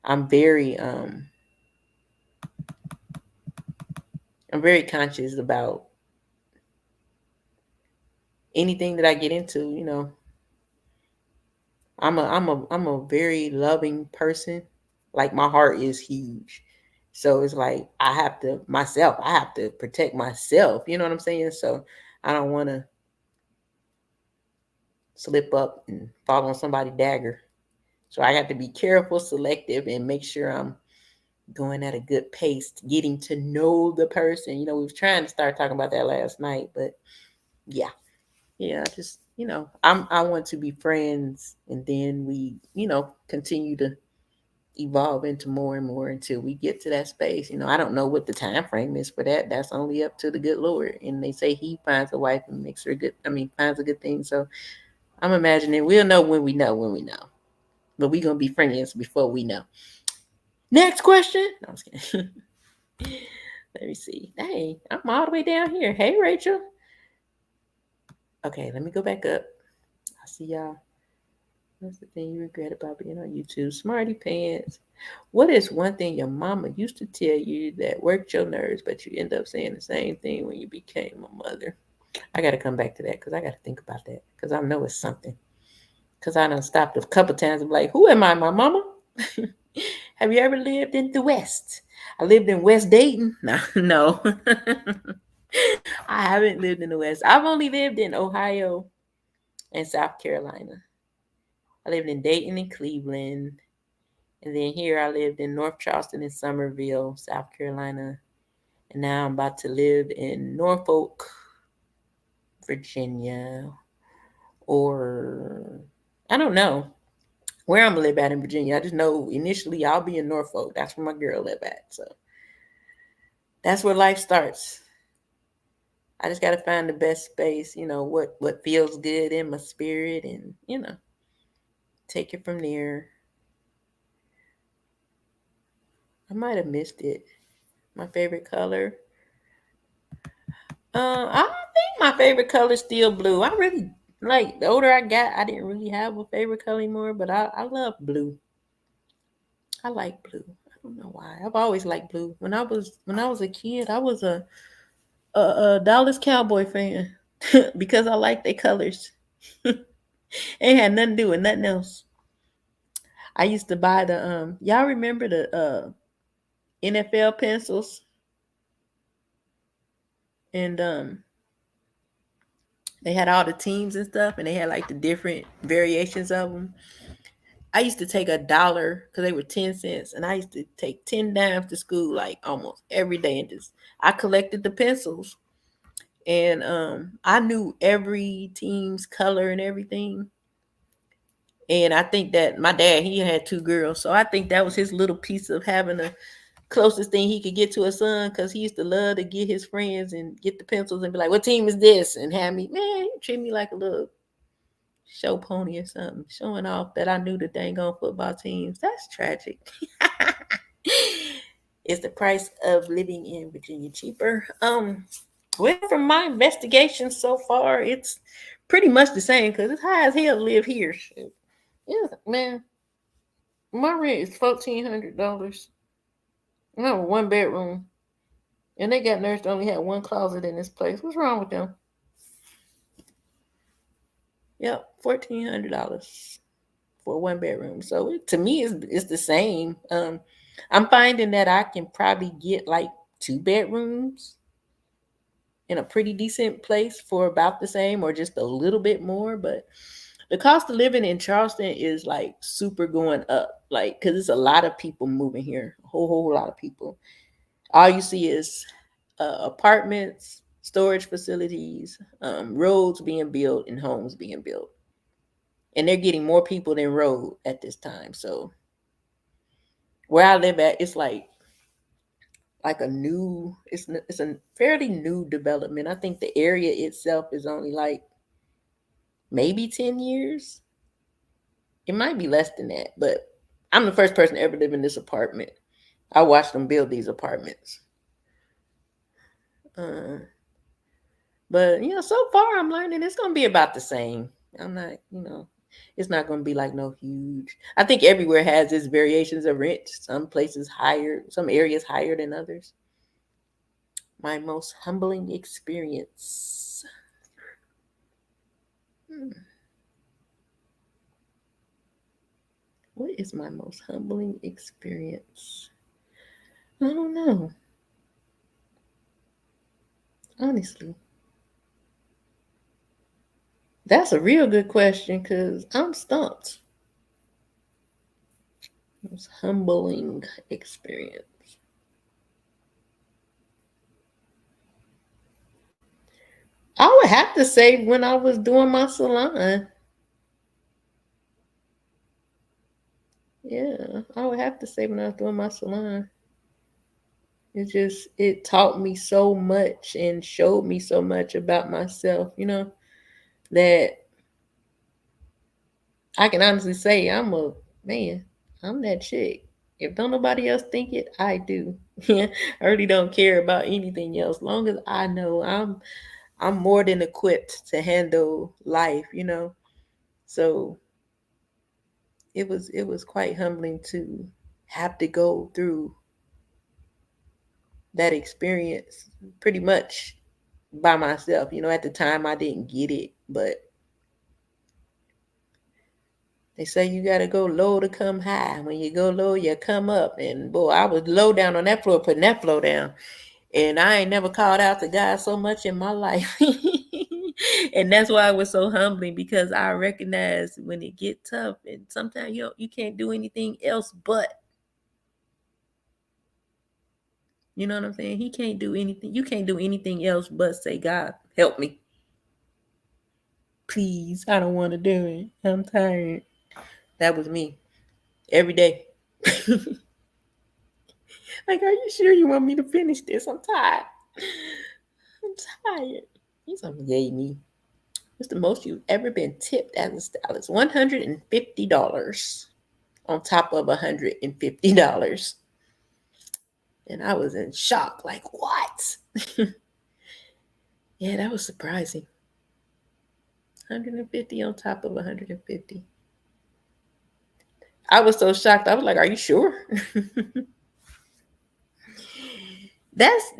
I'm very I'm very conscious about anything that I get into. I'm a very loving person. Like my heart is huge. So it's like I have to protect myself, you know what I'm saying? So I don't want to slip up and fall on somebody's dagger. So I have to be careful, selective, and make sure I'm going at a good pace, getting to know the person. We were trying to start talking about that last night, but yeah, just I want to be friends, and then we continue to evolve into more and more until we get to that space. I don't know what the time frame is for that. That's only up to the good Lord. And they say He finds a wife and makes her good. Finds a good thing. So I'm imagining we'll know when we know but we gonna be friends before we know. Next question. No, I was kidding. Let me see. Dang, I'm all the way down here. Hey, Rachel. Okay, let me go back up. I see y'all. What's the thing you regret about being on YouTube? Smarty pants. What is one thing your mama used to tell you that worked your nerves, but you end up saying the same thing when you became a mother? I got to come back to that because I got to think about that because I know it's something. Because I done stopped a couple times and be like, who am I, my mama? Have you ever lived in the West? I lived in West Dayton. No, no. I haven't lived in the West. I've only lived in Ohio and South Carolina. I lived in Dayton and Cleveland. And then here I lived in North Charleston and Summerville, South Carolina. And now I'm about to live in Norfolk, Virginia. Or I don't know where I'm gonna live at in Virginia. I just know initially I'll be in Norfolk. That's where my girl live at. So that's where life starts. I just gotta find the best space, what feels good in my spirit and, take it from there. I might have missed it. My favorite color. I think my favorite color is still blue. I really like the older I got, I didn't really have a favorite color anymore, but I love blue. I like blue. I don't know why. I've always liked blue. When I was a kid, I was a Dallas Cowboy fan because I like their colors. It had nothing to do with nothing else. I used to buy the y'all remember the NFL pencils and they had all the teams and stuff and they had like the different variations of them. I used to take $1 because they were 10 cents, and I used to take 10 dimes to school like almost every day. And just I collected the pencils, and I knew every team's color and everything. And I think that my dad he had two girls, so I think that was his little piece of having the closest thing he could get to a son because he used to love to get his friends and get the pencils and be like, "What team is this?" and have me he treat me like a little show pony or something, showing off that I knew the dang on football teams. That's tragic. Is the price of living in Virginia cheaper? Well, from my investigation so far, it's pretty much the same because it's high as hell to live here. Shit. Yeah, man. My rent is $1,400. I have a 1 bedroom. And they got nurse that only had one closet in this place. What's wrong with them? Yep, $1,400 for a 1 bedroom. So to me, it's the same. I'm finding that I can probably get like 2 bedrooms in a pretty decent place for about the same or just a little bit more. But the cost of living in Charleston is like super going up, like because it's a lot of people moving here, a whole lot of people. All you see is apartments, storage facilities, roads being built, and homes being built, and they're getting more people than road at this time. So where I live at, it's like a new, it's a fairly new development. I think the area itself is only like maybe 10 years. It might be less than that, but I'm the first person to ever live in this apartment. I watched them build these apartments. Uh, but so far I'm learning it's gonna be about the same. I'm not, it's not gonna be like no huge. I think everywhere has its variations of rent. Some places higher, some areas higher than others. My most humbling experience. Hmm. What is my most humbling experience? I don't know. Honestly, that's a real good question because I'm stumped. Most humbling experience. I would have to say when I was doing my salon. Yeah, I would have to say when I was doing my salon. It taught me so much and showed me so much about myself, that I can honestly say I'm a man. I'm that chick. If don't nobody else think it, I do. I really don't care about anything else. Long as I know I'm more than equipped to handle life. So it was quite humbling to have to go through that experience pretty much by myself. At the time I didn't get it, but they say you gotta go low to come high. When you go low, you come up. And boy, I was low down on that floor, putting that floor down. And I ain't never called out to God so much in my life. And that's why it was so humbling because I recognize when it get tough and sometimes you can't do anything else but. You know what I'm saying? He can't do anything. You can't do anything else but say, God, help me. Please. I don't want to do it. I'm tired. That was me every day. Like, are you sure you want me to finish this? I'm tired. I'm tired. He's like, yay me. What's the most you've ever been tipped as a stylist? $150 on top of $150. And I was in shock. Like, what? Yeah, that was surprising. 150 on top of 150. I was so shocked. I was like, are you sure? That's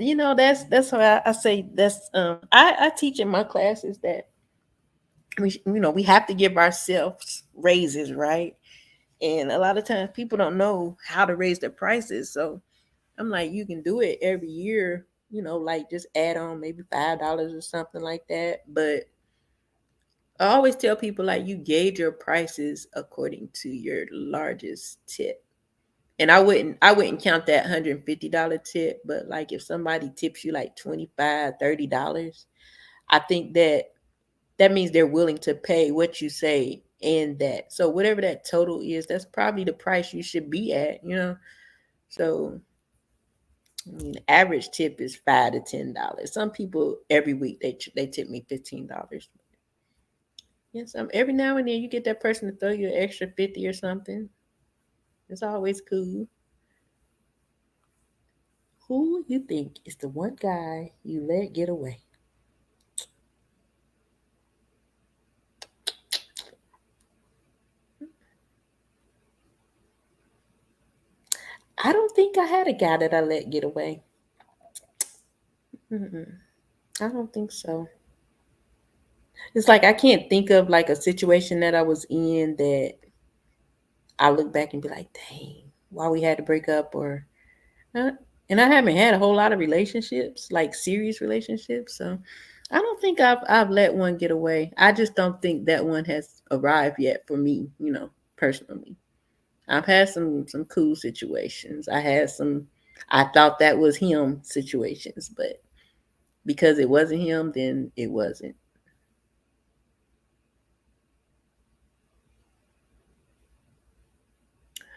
why I say that's I teach in my classes that we have to give ourselves raises, right? And a lot of times people don't know how to raise their prices. So I'm like, you can do it every year, like just add on maybe $5 or something like that. But I always tell people like you gauge your prices according to your largest tip. And I wouldn't count that $150 tip, but like if somebody tips you like 25, $30, I think that means they're willing to pay what you say and that. So whatever that total is, that's probably the price you should be at. So I mean, average tip is $5 to $10. Some people every week they tip me $15. Yes, every now and then you get that person to throw you an extra 50 or something. It's always cool. Who you think is the one guy you let get away? I don't think I had a guy that I let get away. Mm-mm. I don't think so. It's like I can't think of like a situation that I was in that I look back and be like, dang, why we had to break up or uh, and I haven't had a whole lot of relationships, like serious relationships. So I don't think I've let one get away. I just don't think that one has arrived yet for me, personally. I've had some cool situations. I had some I thought that was him situations, but because it wasn't him, then it wasn't.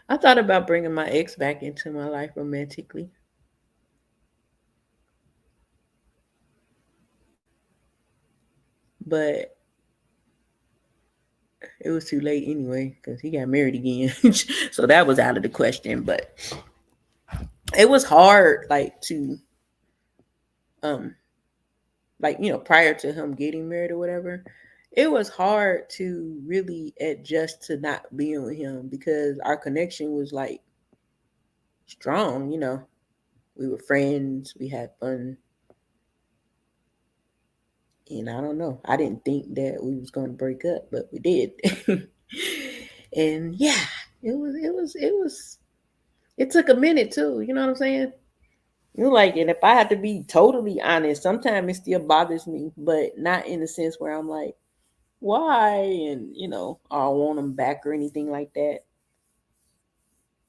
I thought about bringing my ex back into my life romantically, but it was too late anyway because he got married again. So that was out of the question. But it was hard, um, prior to him getting married or whatever. It was hard to really adjust to not being with him because our connection was like strong. We were friends, we had fun, and I don't know. I didn't think that we was going to break up, but we did. And yeah, it took a minute too. You know what I'm saying? And if I have to be totally honest, sometimes it still bothers me, but not in the sense where I'm like, why? And I don't want them back or anything like that.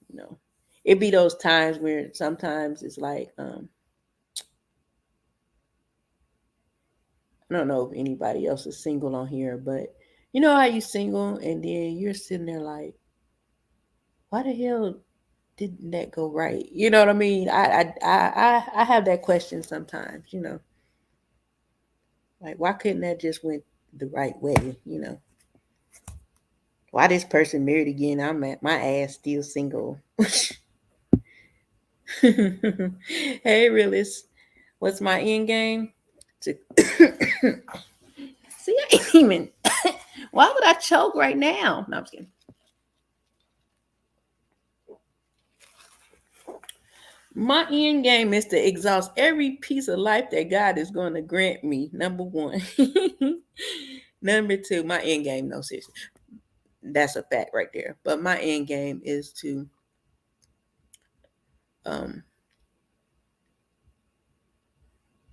You know, it be those times where sometimes it's like, I don't know if anybody else is single on here, but you know how you single and then you're sitting there like, why the hell didn't that go right? You know what I mean? I have that question sometimes. Like why couldn't that just went the right way? Why this person married again? I'm at my ass still single. Hey, realist, what's my end game? To see, I ain't even. Why would I choke right now? No, I'm just kidding. My end game is to exhaust every piece of life that God is going to grant me. Number one. Number two, my end game, no seriously. That's a fact right there. But my end game is to um,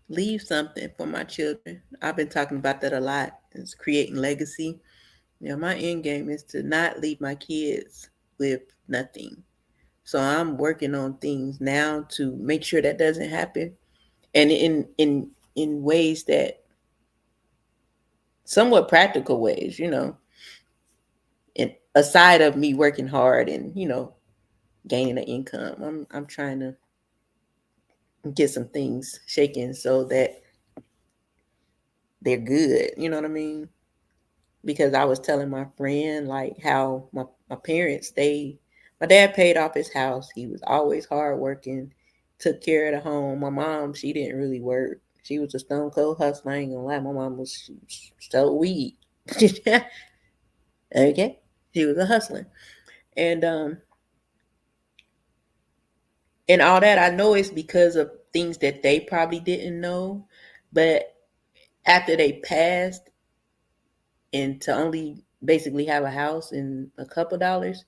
leave something for my children. I've been talking about that a lot. It's creating legacy. My end game is to not leave my kids with nothing. So I'm working on things now to make sure that doesn't happen, and in ways that somewhat practical ways, and aside of me working hard and gaining an income, I'm trying to get some things shaken so that they're good. You know what I mean? Because I was telling my friend like how my parents my dad paid off his house. He was always hardworking, took care of the home. My mom, she didn't really work. She was a stone cold hustler. I ain't gonna lie. My mom was so weed. Okay. She was a hustler. And and all that I know is because of things that they probably didn't know. But after they passed and to only basically have a house and a couple dollars,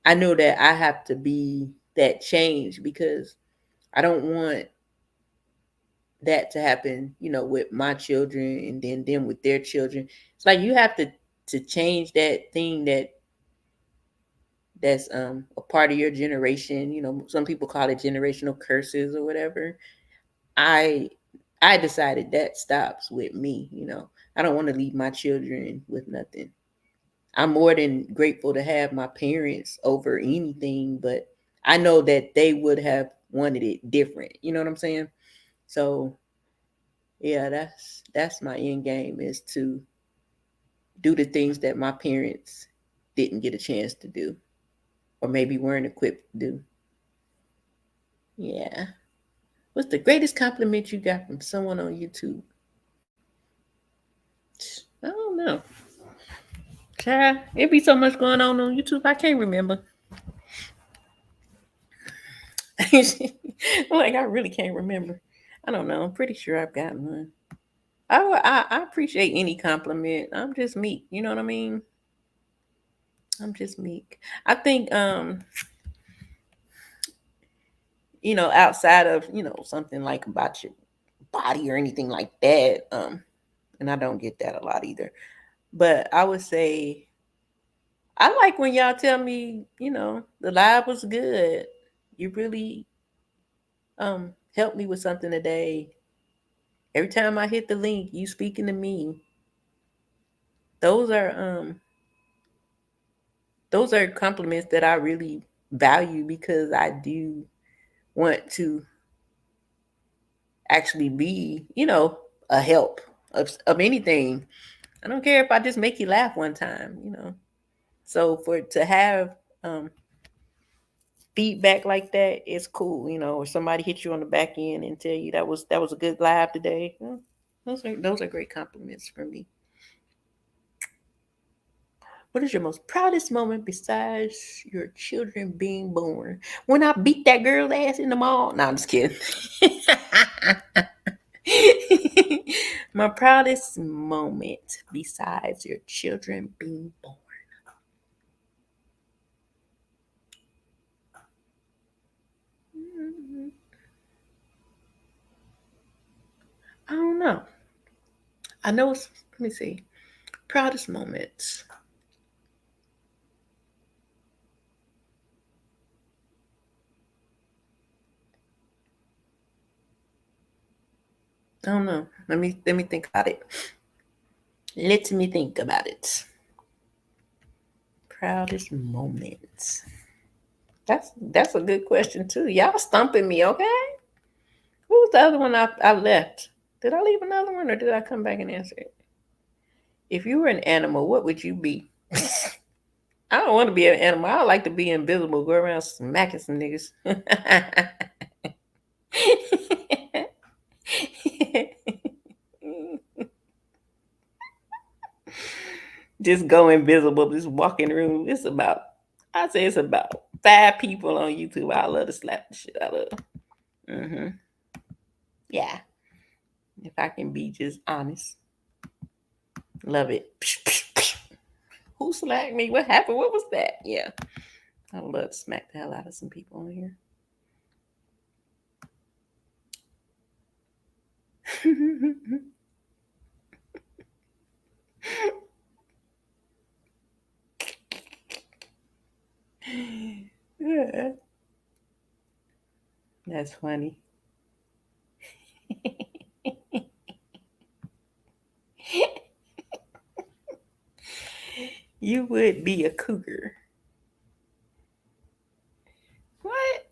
I know that I have to be that change because I don't want that to happen, with my children and then them with their children. It's like you have to change that thing that's a part of your generation. Some people call it generational curses or whatever. I I decided that stops with me. I don't want to leave my children with nothing. I'm more than grateful to have my parents over anything, but I know that they would have wanted it different. You know what I'm saying? So yeah, that's my end game is to do the things that my parents didn't get a chance to do or maybe weren't equipped to do. Yeah. What's the greatest compliment you got from someone on YouTube? I don't know. Child, it be so much going on YouTube. I can't remember. Like I really can't remember. I don't know. I'm pretty sure I've gotten one. I appreciate any compliment. I'm just meek. You know what I mean? I'm just meek. I think outside of, something like about your body or anything like that, and I don't get that a lot either. But I would say I like when y'all tell me, the live was good. You really helped me with something today. Every time I hit the link, you speaking to me. Those are compliments that I really value because I do want to actually be, a help of anything. I don't care if I just make you laugh one time. So for to have um feedback like that is cool. Or somebody hit you on the back end and tell you that was a good live today. Well, those are great compliments for me. What is your most proudest moment besides your children being born? When I beat that girl's ass in the mall? No, I'm just kidding. My proudest moment besides your children being born. I don't know. I know it's, let me see. Proudest moments. I don't know. Let me think about it. Let me think about it. Proudest moments. That's a good question too. Y'all stumping me, okay? What was the other one I left? Did I leave another one or did I come back and answer it? If you were an animal, what would you be? I don't want to be an animal. I like to be invisible, go around smacking some niggas. Just go invisible, just walk in the room. I say it's about 5 people on YouTube. I love to slap the shit out of. Mm-hmm. Yeah. If I can be just honest. Love it. Who slapped me? What happened? What was that? Yeah. I love to smack the hell out of some people on here. Yeah. That's funny. You would be a cougar. What?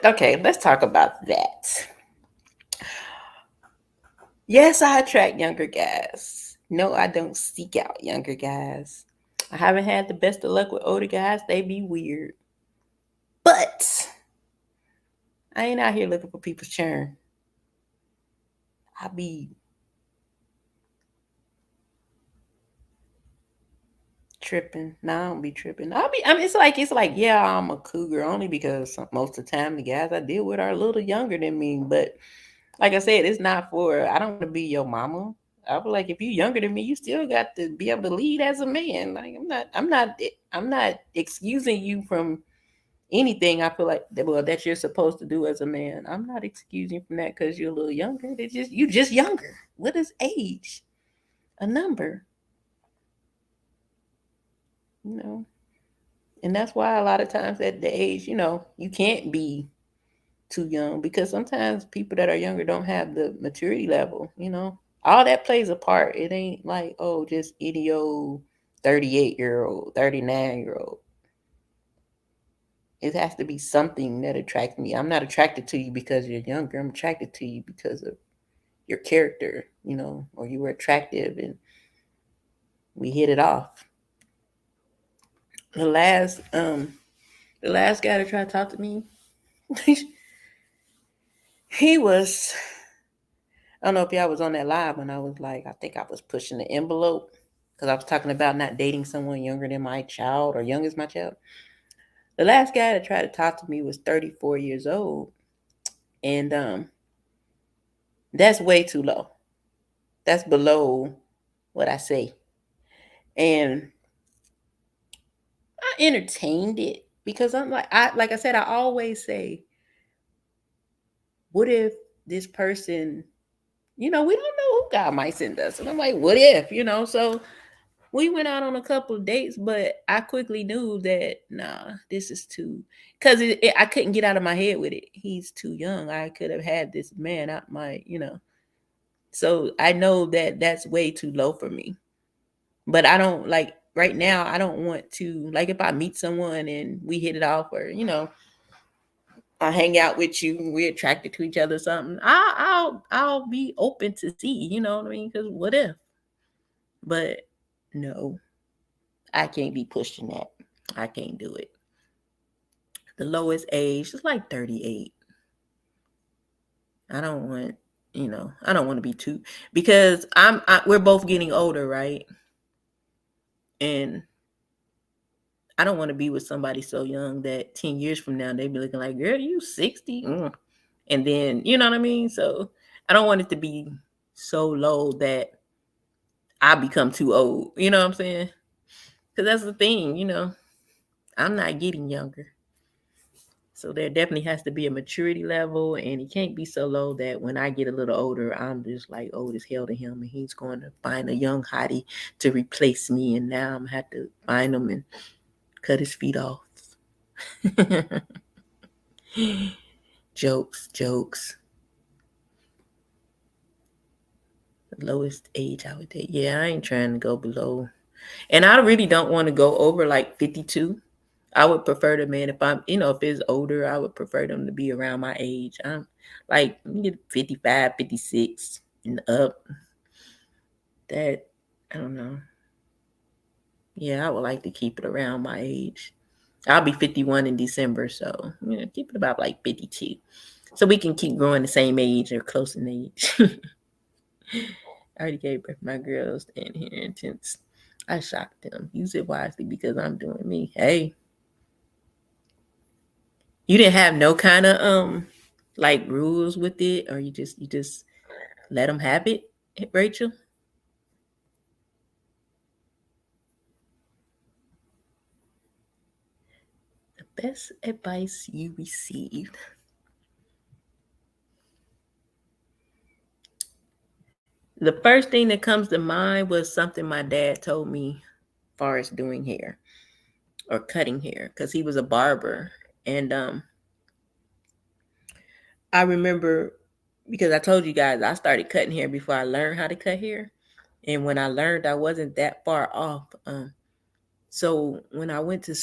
Okay, let's talk about that. Yes, I attract younger guys. No, I don't seek out younger guys. I haven't had the best of luck with older guys. They be weird. But I ain't out here looking for people's churn. I be tripping. No, I don't be tripping. It's like, yeah, I'm a cougar only because most of the time the guys I deal with are a little younger than me. But like I said, it's not for I don't want to be your mama. I feel like if you're younger than me, you still got to be able to lead as a man. Like I'm not excusing you from anything. I feel like that you're supposed to do as a man. I'm not excusing from that because you're a little younger. You just younger. What is age? A number, you know. And that's why a lot of times at the age, you can't be too young because sometimes people that are younger don't have the maturity level. All that plays a part. It ain't like, oh, just any old 38-year-old, 39-year-old. It has to be something that attracts me. I'm not attracted to you because you're younger. I'm attracted to you because of your character, or you were attractive and we hit it off. The last the last guy that tried to talk to me, he was I don't know if y'all was on that live when I was like, I think I was pushing the envelope because I was talking about not dating someone younger than my child or young as my child. The last guy that tried to talk to me was 34 years old. And that's way too low. That's below what I say. And I entertained it because like I said, I always say, what if this person, we don't know who God might send us. And I'm like, what if, So we went out on a couple of dates, but I quickly knew that nah, this is too, because I couldn't get out of my head with it. He's too young. I could have had this man out my. So I know that that's way too low for me. But I don't like right now. I don't want to like if I meet someone and we hit it off, or I hang out with you and we're attracted to each other or something. I'll be open to see. You know what I mean? Because what if? But no, I can't be pushing that. I can't do it. The lowest age is like 38. I don't want, I don't want to be too because we're both getting older, right? And I don't want to be with somebody so young that 10 years from now they be looking like, girl, you 60. And then, you know what I mean? So I don't want it to be so low that I become too old. You know what I'm saying? Because that's the thing, I'm not getting younger. So there definitely has to be a maturity level, and it can't be so low that when I get a little older, I'm just like old as hell to him, and he's going to find a young hottie to replace me, and now I'm gonna have to find him and cut his feet off. Jokes, jokes. The lowest age I would date. Yeah, I ain't trying to go below, and I really don't want to go over like 52. I would prefer the man if it's older, I would prefer them to be around my age. I'm like 55, 56 and up. That I don't know. Yeah, I would like to keep it around my age. I'll be 51 in December, so keep it about like 52. So we can keep growing the same age or close in age. I already gave birth to my girls and inheritance. I shocked them. Use it wisely because I'm doing me. Hey. You didn't have no kind of like rules with it, or you just let them have it, Rachel? The best advice you received. The first thing that comes to mind was something my dad told me as far as doing hair or cutting hair because he was a barber. And I remember because I told you guys I started cutting hair before I learned how to cut hair. And when I learned, I wasn't that far off. So when I went to,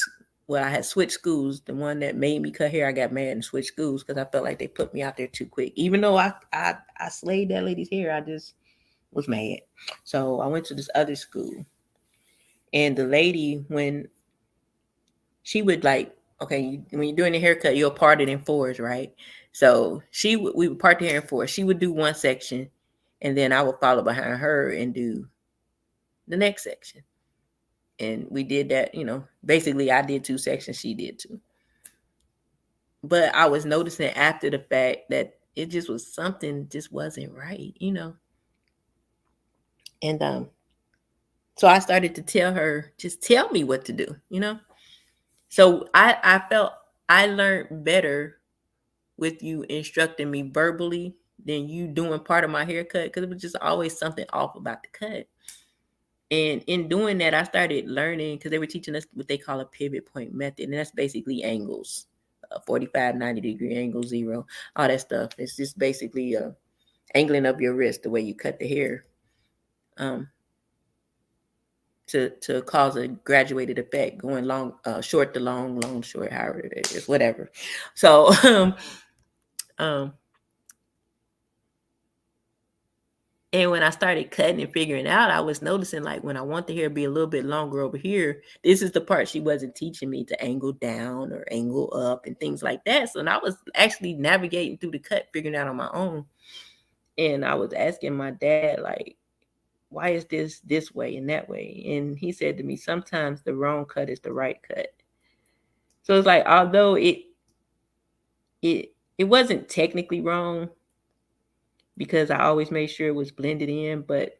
well, I had switched schools. The one that made me cut hair, I got mad and switched schools because I felt like they put me out there too quick. Even though I slayed that lady's hair, I just was mad. So I went to this other school, and the lady, when she would like, okay, when you're doing a haircut, you'll part it in fours, right? So we would part the hair in fours. She would do one section, and then I would follow behind her and do the next section. And we did that, basically I did two sections, she did two. But I was noticing after the fact that it just was something just wasn't right. And so I started to tell her, just tell me what to do. So I felt I learned better with you instructing me verbally than you doing part of my haircut because it was just always something off about the cut. And in doing that, I started learning because they were teaching us what they call a pivot point method. And that's basically angles, 45, 90-degree angle, zero, all that stuff. It's just basically angling of your wrist, the way you cut the hair um, to cause a graduated effect, going long, short to long, long, short, however it is, whatever. So, um, and when I started cutting and figuring out, I was noticing like when I want the hair to be a little bit longer over here, this is the part she wasn't teaching me to angle down or angle up and things like that. So I was actually navigating through the cut, figuring out on my own. And I was asking my dad, like, why is this way and that way? And he said to me, sometimes the wrong cut is the right cut. So it's like, although it It wasn't technically wrong because I always made sure it was blended in, but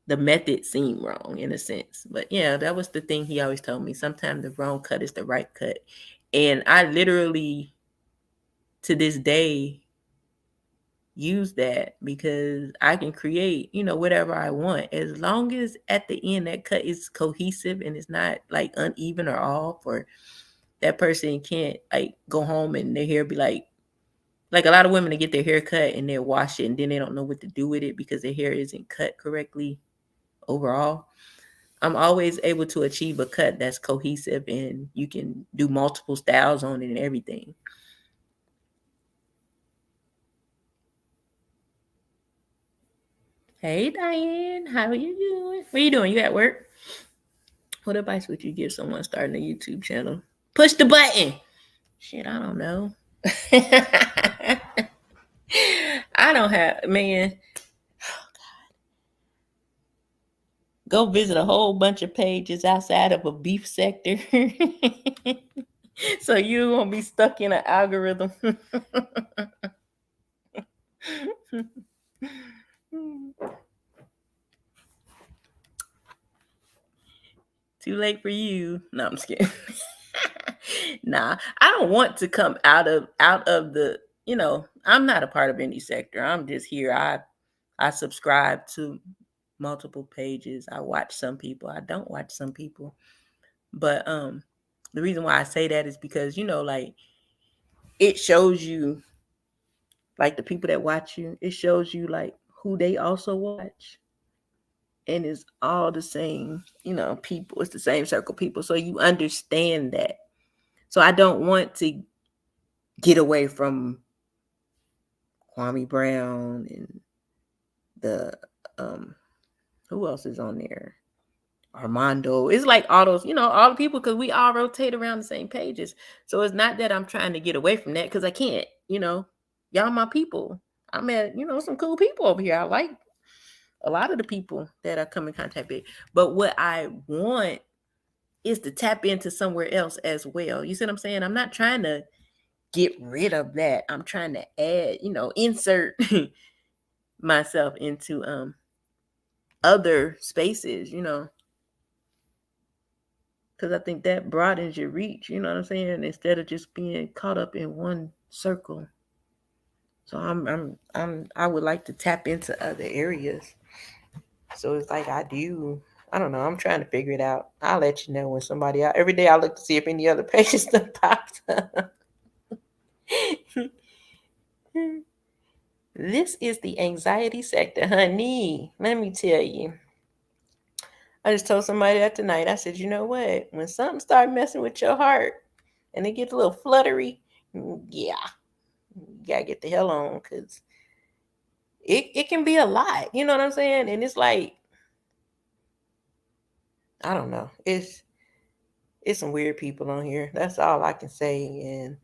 the method seemed wrong in a sense. But yeah, that was the thing he always told me. Sometimes the wrong cut is the right cut. And I literally, to this day, use that because I can create, whatever I want as long as at the end that cut is cohesive and it's not like uneven or off, or that person can't like go home and their hair be like a lot of women that get their hair cut and they wash it and then they don't know what to do with it because their hair isn't cut correctly overall. I'm always able to achieve a cut that's cohesive and you can do multiple styles on it and everything. Hey Diane, how are you doing? What are you doing? You at work? What advice would you give someone starting a YouTube channel? Push the button. Shit, I don't know. I don't have, man. Go visit a whole bunch of pages outside of a beef sector. So you won't be stuck in an algorithm. Too late for you. No, I'm just kidding. Nah, I don't want to come out of the, I'm not a part of any sector. I'm just here. I subscribe to multiple pages. I watch some people. I don't watch some people. But the reason why I say that is because, like it shows you like the people that watch you, it shows you like who they also watch. And it's all the same, people. It's the same circle of people. So you understand that. So I don't want to get away from Kwame Brown and the who else is on there? Armando. It's like all those, all the people because we all rotate around the same pages. So it's not that I'm trying to get away from that because I can't, Y'all my people. I met, some cool people over here. I like a lot of the people that I come in contact with. But what I want is to tap into somewhere else as well. You see what I'm saying? I'm not trying to get rid of that. I'm trying to add, insert myself into other spaces, because I think that broadens your reach, you know what I'm saying, instead of just being caught up in one circle. So I would like to tap into other areas. So it's like I don't know. I'm trying to figure it out. I'll let you know when somebody out. Every day I look to see if any other pages stuff pops up. This is the anxiety sector, honey. Let me tell you. I just told somebody that tonight. I said, you know what? When something starts messing with your heart and it gets a little fluttery, yeah, you gotta get the hell on because it can be a lot. You know what I'm saying? And it's like, I don't know. It's some weird people on here. That's all I can say. And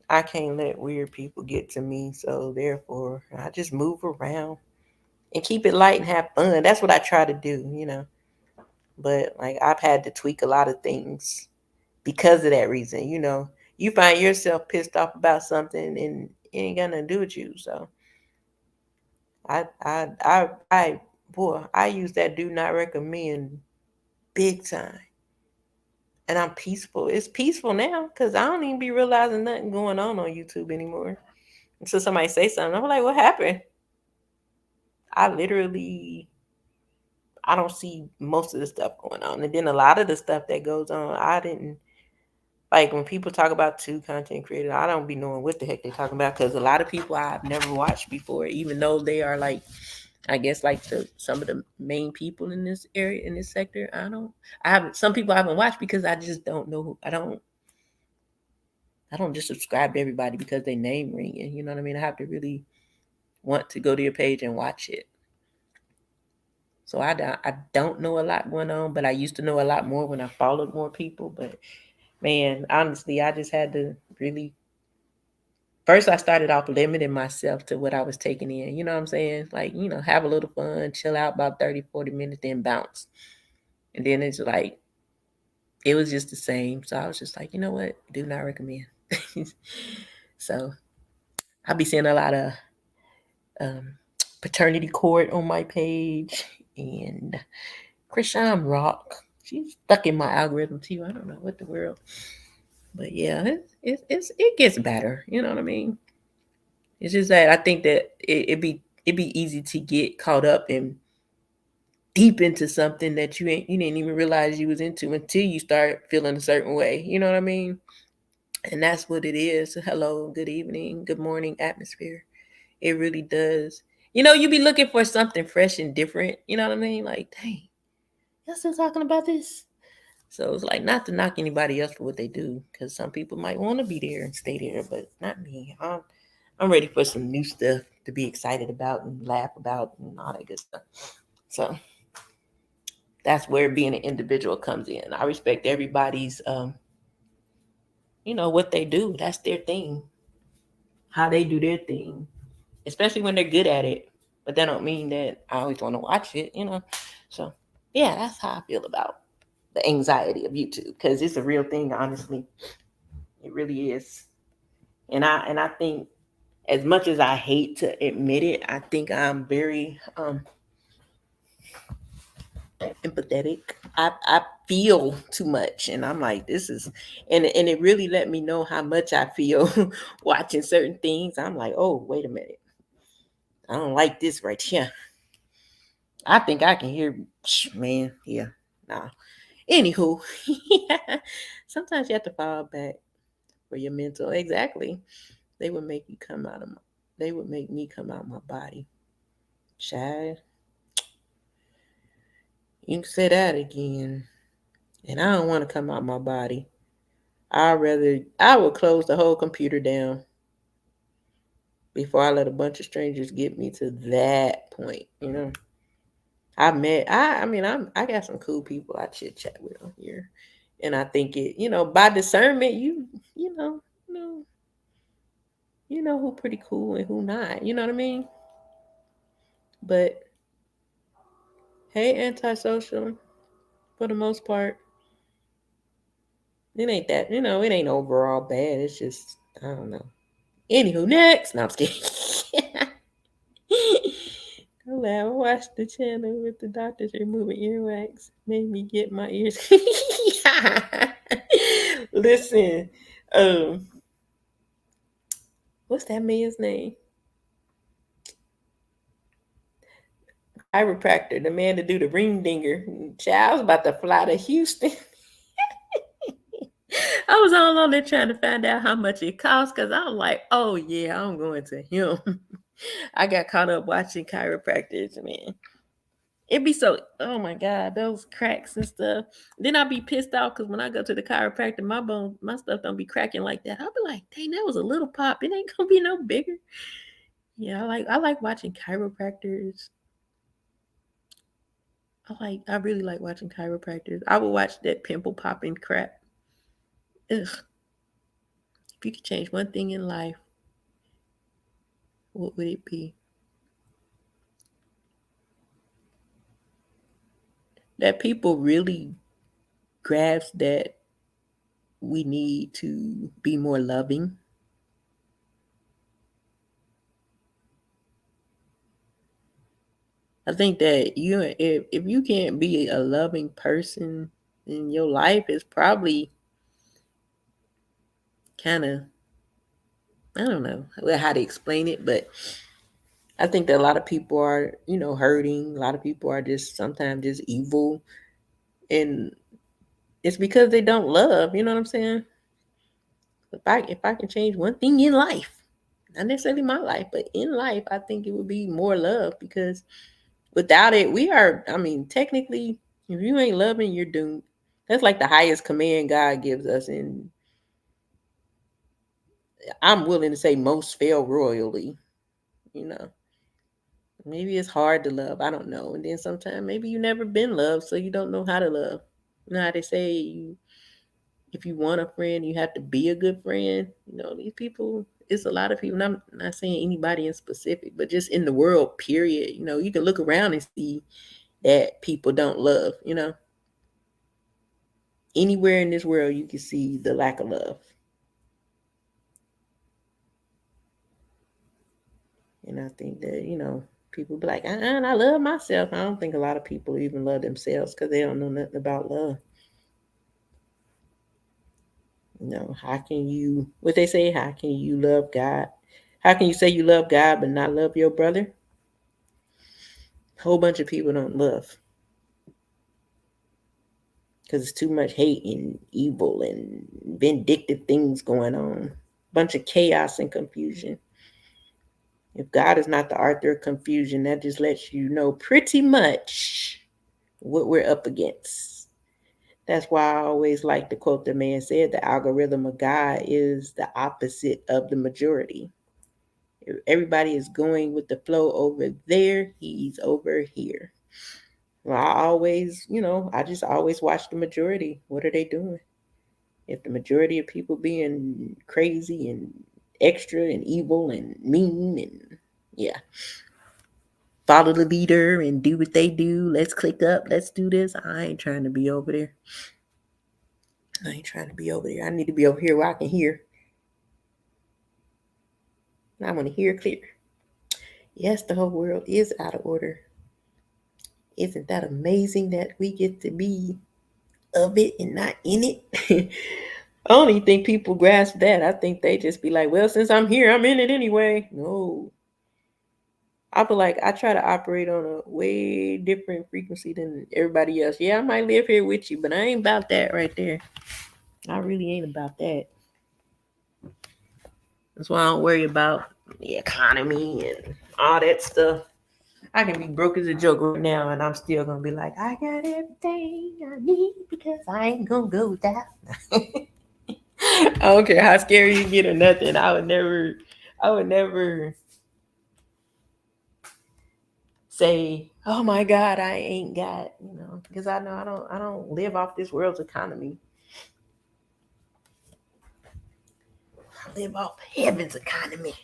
I can't let weird people get to me. So therefore, I just move around and keep it light and have fun. That's what I try to do. But like I've had to tweak a lot of things because of that reason. You find yourself pissed off about something and it ain't got nothing to do with you. So I boy, I use that do not recommend big time. And I'm peaceful. It's peaceful now because I don't even be realizing nothing going on YouTube anymore. Until somebody say something, I'm like, what happened? I literally, I don't see most of the stuff going on. And then a lot of the stuff that goes on, I didn't, like when people talk about two content creators, I don't be knowing what the heck they're talking about because a lot of people I've never watched before, even though they are like, I guess like some of the main people in this area, in this sector. I haven't, some people I haven't watched because I just don't know I don't just subscribe to everybody because they name ringing. You know what I mean? I have to really want to go to your page and watch it. So I don't know a lot going on, but I used to know a lot more when I followed more people. But man, honestly, I just had to really. First, I started off limiting myself to what I was taking in. You know what I'm saying? Like, have a little fun, chill out about 30, 40 minutes, then bounce. And then it's like, it was just the same. So I was just like, you know what? Do not recommend. So I'll be seeing a lot of um, paternity court on my page and Krishan Rock. She's stuck in my algorithm too. I don't know what the world, but yeah, it gets better. You know what I mean? It's just that I think that it'd be easy to get caught up and deep into something that you didn't even realize you was into until you start feeling a certain way. You know what I mean? And that's what it is. Hello, good evening, good morning atmosphere. It really does. You be looking for something fresh and different. You know what I mean? Like, dang, y'all still talking about this? So it's like not to knock anybody else for what they do, because some people might want to be there and stay there, but not me. I'm ready for some new stuff to be excited about and laugh about and all that good stuff. So that's where being an individual comes in. I respect everybody's, what they do. That's their thing. How they do their thing, especially when they're good at it. But that don't mean that I always want to watch it. So yeah, that's how I feel about the anxiety of YouTube, because it's a real thing. Honestly, it really is. And I think, as much as I hate to admit it, I think I'm very empathetic. I feel too much, and I'm like, this is, and it really let me know how much I feel watching certain things. I'm like, oh, wait a minute, I don't like this right here. I think I can hear, man. Yeah, nah. Anywho, yeah. Sometimes you have to fall back for your mental. Exactly. They would make you come out of my. They would make me come out of my body. Child, you can say that again. And I don't want to come out my body. I would close the whole computer down before I let a bunch of strangers get me to that point. I got some cool people I chit chat with on here. And I think by discernment, you know, you know, you know who pretty cool and who not. You know what I mean? But hey, antisocial, for the most part, it ain't that, it ain't overall bad. It's just, I don't know. Anywho, next. No, I'm just kidding. I watched the channel with the doctors removing earwax. Made me get my ears. Listen, um, what's that man's name? Chiropractor, the man to do the ring dinger. Child, I was about to fly to Houston. I was all on there trying to find out how much it cost, because I'm like, oh yeah, I'm going to him. I got caught up watching chiropractors, man. It'd be so, oh my god, those cracks and stuff. Then I'd be pissed off because when I go to the chiropractor, my stuff don't be cracking like that. I'll be like, dang, that was a little pop. It ain't gonna be no bigger. Yeah, I like watching chiropractors. I really like watching chiropractors. I would watch that pimple popping crap. Ugh. If you could change one thing in life, what would it be? That people really grasp that we need to be more loving. I think that if you can't be a loving person in your life, it's probably kind of, I don't know how to explain it, but I think that a lot of people are hurting. A lot of people are just sometimes just evil, and it's because they don't love. You know what I'm saying? If I can change one thing in life, not necessarily my life, but in life, I think it would be more love, because without it, we are, I mean, technically, if you ain't loving, you're doomed. That's like the highest command God gives us. And I'm willing to say most fail royally. You know, maybe it's hard to love. I don't know. And then sometimes maybe you never been loved, so you don't know how to love. You know how they say if you want a friend, you have to be a good friend. These people, it's a lot of people, and I'm not saying anybody in specific, but just in the world, period. You can look around and see that people don't love. Anywhere in this world, you can see the lack of love. And I think that, people be like, I love myself. I don't think a lot of people even love themselves because they don't know nothing about love. How can you, what they say, how can you love God? How can you say you love God but not love your brother? A whole bunch of people don't love because it's too much hate and evil and vindictive things going on. Bunch of chaos and confusion. If God is not the author of confusion, that just lets you know pretty much what we're up against. That's why I always like to quote the man said the algorithm of God is the opposite of the majority. If everybody is going with the flow over there, he's over here. Well, I just always watch the majority. What are they doing? If the majority of people being crazy and extra and evil and mean and yeah, follow the leader and do what they do. Let's click up. Let's do this. I ain't trying to be over there. I ain't trying to be over there. I need to be over here where I can hear. I want to hear clear. Yes, the whole world is out of order. Isn't that amazing that we get to be of it and not in it? I don't even think people grasp that. I think they just be like, well, since I'm here, I'm in it anyway. No. I feel like I try to operate on a way different frequency than everybody else. Yeah, I might live here with you, but I ain't about that right there. I really ain't about that. That's why I don't worry about the economy and all that stuff. I can be broke as a joke right now, and I'm still gonna be like, I got everything I need because I ain't gonna go without. I don't care how scary you get or nothing. I would never say, "Oh my God, I ain't got," because I know I don't live off this world's economy. I live off heaven's economy.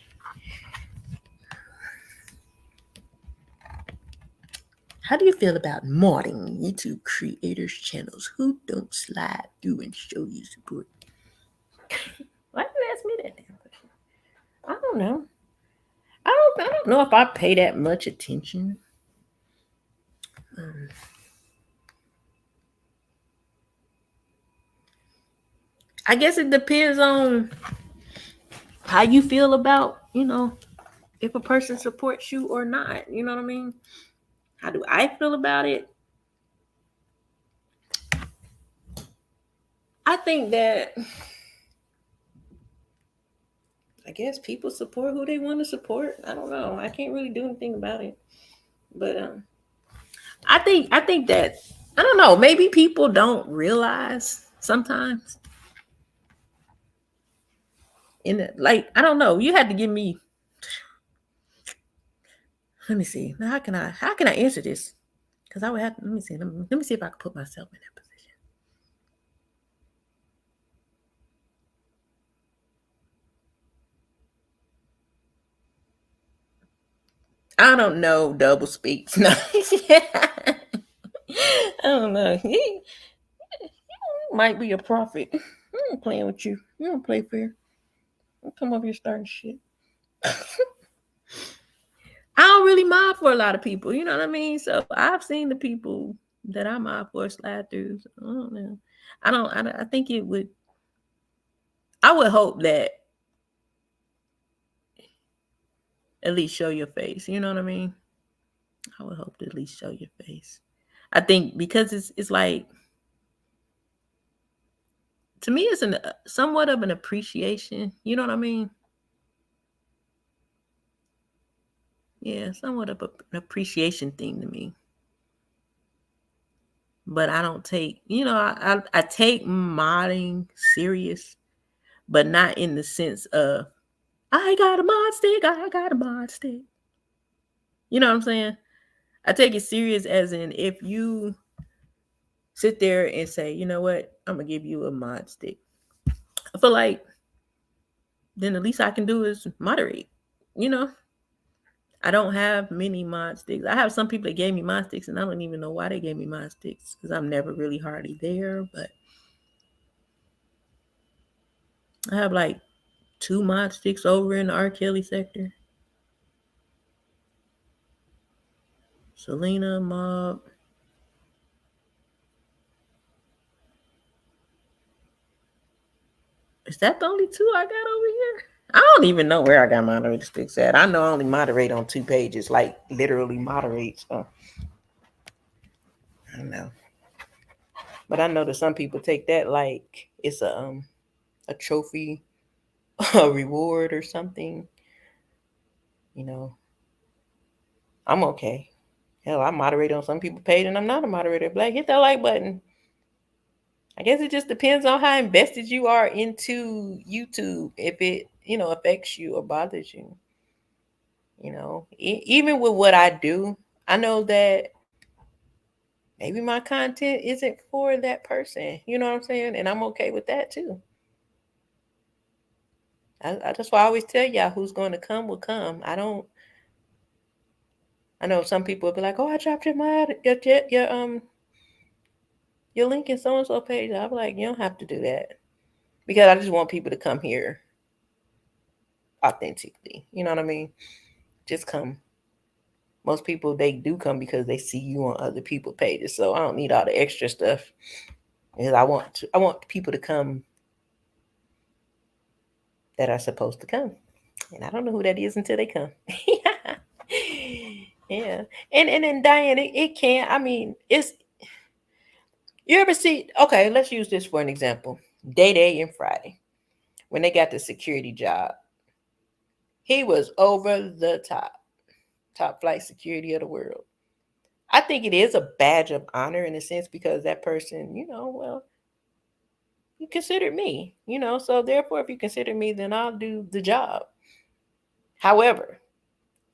How do you feel about modding YouTube creators' channels who don't slide through and show you support? Why did you ask me that damn question? I don't know. I don't know if I pay that much attention. Um, I guess it depends on how you feel about, if a person supports you or not. You know what I mean? How do I feel about it? I think that I guess people support who they want to support. I don't know. I can't really do anything about it. But I think that I don't know. Maybe people don't realize sometimes. In it, like I don't know. You had to give me. Let me see. Now how can I answer this? Because I would have. Let me see. Let me see if I can put myself in that position. I don't know. Double speaks. No. I don't know. He might be a prophet. I'm playing with you. You don't play fair. Don't come over here starting shit. I don't really mob for a lot of people. You know what I mean? So I've seen the people that I mob for slide through. So I don't know. I think it would. I would hope that at least show your face. You know what I mean? I would hope to at least show your face. I think because it's like to me it's an somewhat of an appreciation. You know what I mean? Yeah, somewhat of an appreciation thing to me. But I don't take, I take modding serious, but not in the sense of I got a mod stick, I got a mod stick. You know what I'm saying? I take it serious as in if you sit there and say, you know what, I'm gonna give you a mod stick. I feel like then the least I can do is moderate. You know, I don't have many mod sticks. I have some people that gave me mod sticks, and I don't even know why they gave me mod sticks because I'm never really hardly there. But I have like two mod sticks over in the R. Kelly sector. Selena Mob. Is that the only two I got over here? I don't even know where I got moderator sticks at. I know I only moderate on 2 pages, like literally moderate. So I don't know. But I know that some people take that like it's a trophy, a reward or something. You know, I'm okay. Hell, I moderate on some people's page and I'm not a moderator. Like, hit that like button. I guess it just depends on how invested you are into YouTube. If it, affects you or bothers you. Even with what I do, I know that maybe my content isn't for that person. You know what I'm saying? And I'm okay with that too. That's why I always tell y'all who's going to come will come. I know some people will be like, "Oh, I dropped your link in so and so page." I'm like, you don't have to do that because I just want people to come here authentically. You know what I mean? Just come. Most people they do come because they see you on other people's pages. So I don't need all the extra stuff. Because I want people to come that are supposed to come. And I don't know who that is until they come. Yeah. And then Diane, it can't. I mean, it's you ever see okay, let's use this for an example. Day and Friday. When they got the security job. He was over the top flight security of the world. I think it is a badge of honor in a sense because that person, well, you considered me, so therefore, if you consider me, then I'll do the job. However,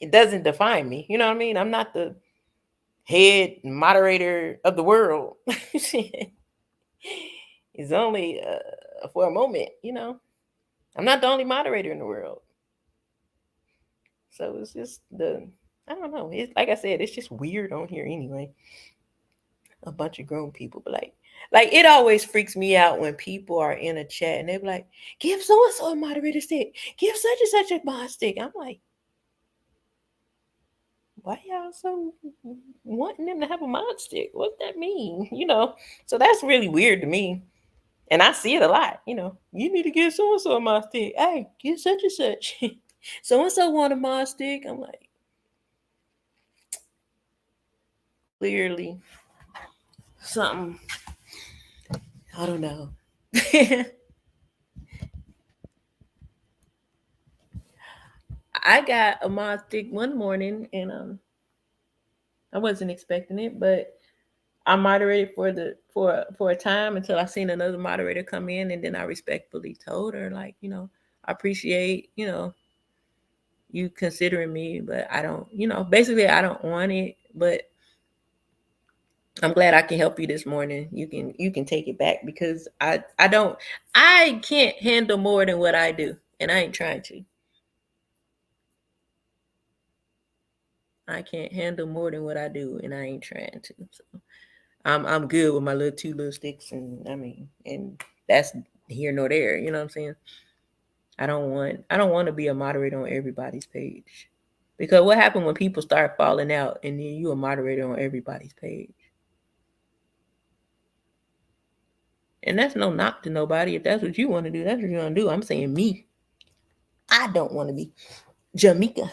it doesn't define me. You know what I mean? I'm not the head moderator of the world. It's only for a moment, I'm not the only moderator in the world. So it's just I don't know. It's like I said, it's just weird on here anyway. A bunch of grown people, but like it always freaks me out when people are in a chat and they're like, "Give so and so a moderator stick, give such and such a mod stick." I'm like, why y'all so wanting them to have a mod stick? What that mean? So that's really weird to me. And I see it a lot. You need to give so and so a mod stick. Hey, give such and such. So and so want a mod stick. I'm like, clearly something. I don't know. I got a mod stick one morning and I wasn't expecting it, but I moderated for a time until I seen another moderator come in, and then I respectfully told her like, I appreciate you considering me, but I don't, basically I don't want it, but I'm glad I can help you this morning. You can take it back because I can't handle more than what I do, and I ain't trying to. I can't handle more than what I do, and I ain't trying to. So I'm good with my two little sticks, and I mean, and that's here nor there. You know what I'm saying? I don't want to be a moderator on everybody's page, because what happened when people start falling out, and then you a moderator on everybody's page? And that's no knock to nobody. If that's what you want to do, that's what you want to do. I'm saying me. I don't want to be Jamaica.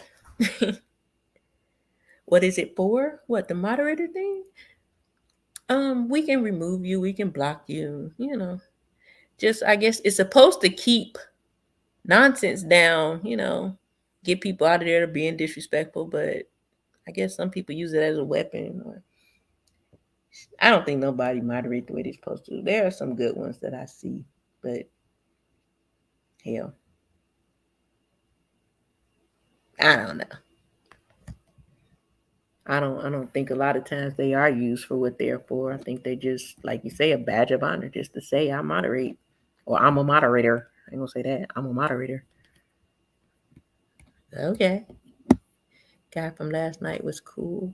What is it for? What, the moderator thing? We can remove you. We can block you. Just I guess it's supposed to keep nonsense down. Get people out of there being disrespectful. But I guess some people use it as a weapon. Or I don't think nobody moderate the way they're supposed to. There are some good ones that I see, but hell, I don't know. I don't think a lot of times they are used for what they're for. I think they just, like you say, a badge of honor just to say I moderate or I'm a moderator. I ain't gonna say that. I'm a moderator. Okay. Guy from last night was cool.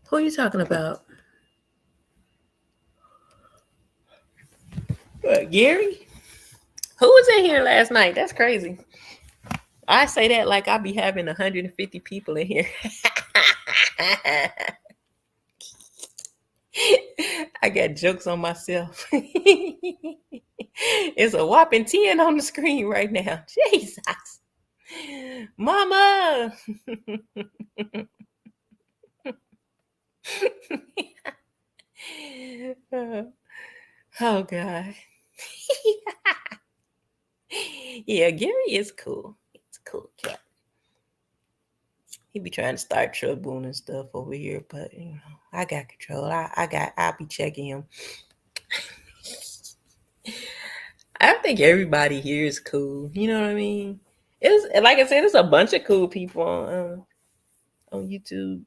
Who are you talking about? Gary? Who was in here last night? That's crazy. I say that like I be having 150 people in here. I got jokes on myself. It's a whopping 10 on the screen right now. Jesus. Mama. Oh, God. Yeah, Gary is cool. He's a cool cat. He be trying to start trouble and stuff over here, but I got control. I'll be checking him. I think everybody here is cool. You know what I mean? It's like I said, it's a bunch of cool people on YouTube.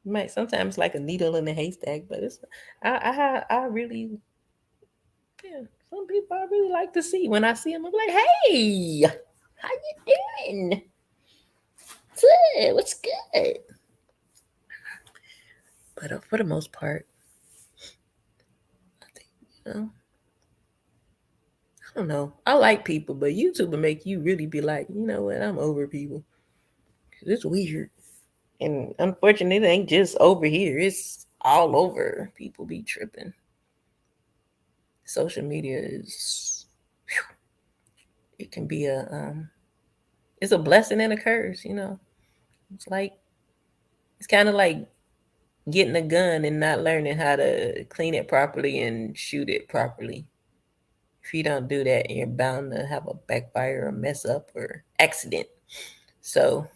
Might sometimes like a needle in a haystack, but it's I really, yeah. Some people I really like to see. When I see them, I'm like, hey, how you doing? Good, what's good? But for the most part, I think I don't know. I like people, but YouTube will make you really be like, you know what? I'm over people. 'Cause it's weird. And unfortunately, it ain't just over here. It's all over. People be tripping. Social media is, it can be it's a blessing and a curse. It's like, it's kind of like getting a gun and not learning how to clean it properly and shoot it properly. If you don't do that, you're bound to have a backfire or mess up or accident. So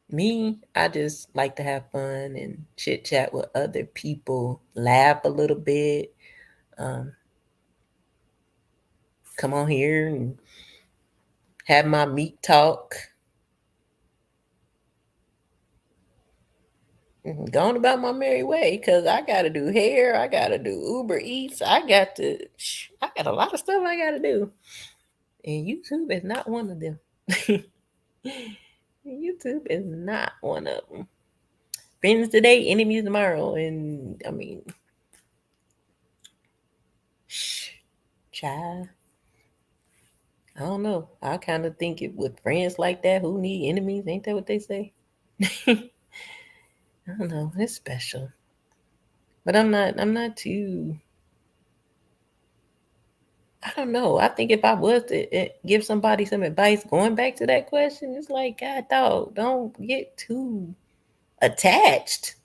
me, I just like to have fun and chit chat with other people, laugh a little bit, um, come on here and have my meat talk, and going about my merry way. Cause I gotta do hair, I gotta do Uber Eats, I got a lot of stuff I gotta do, and YouTube is not one of them. YouTube is not one of them. Friends today, enemies tomorrow, and I mean, child. I don't know. I kind of think it with friends like that, who need enemies? Ain't that what they say? I don't know. It's special, but I'm not. I'm not too. I don't know. I think if I was to give somebody some advice, going back to that question, it's like, God, dog, don't get too attached.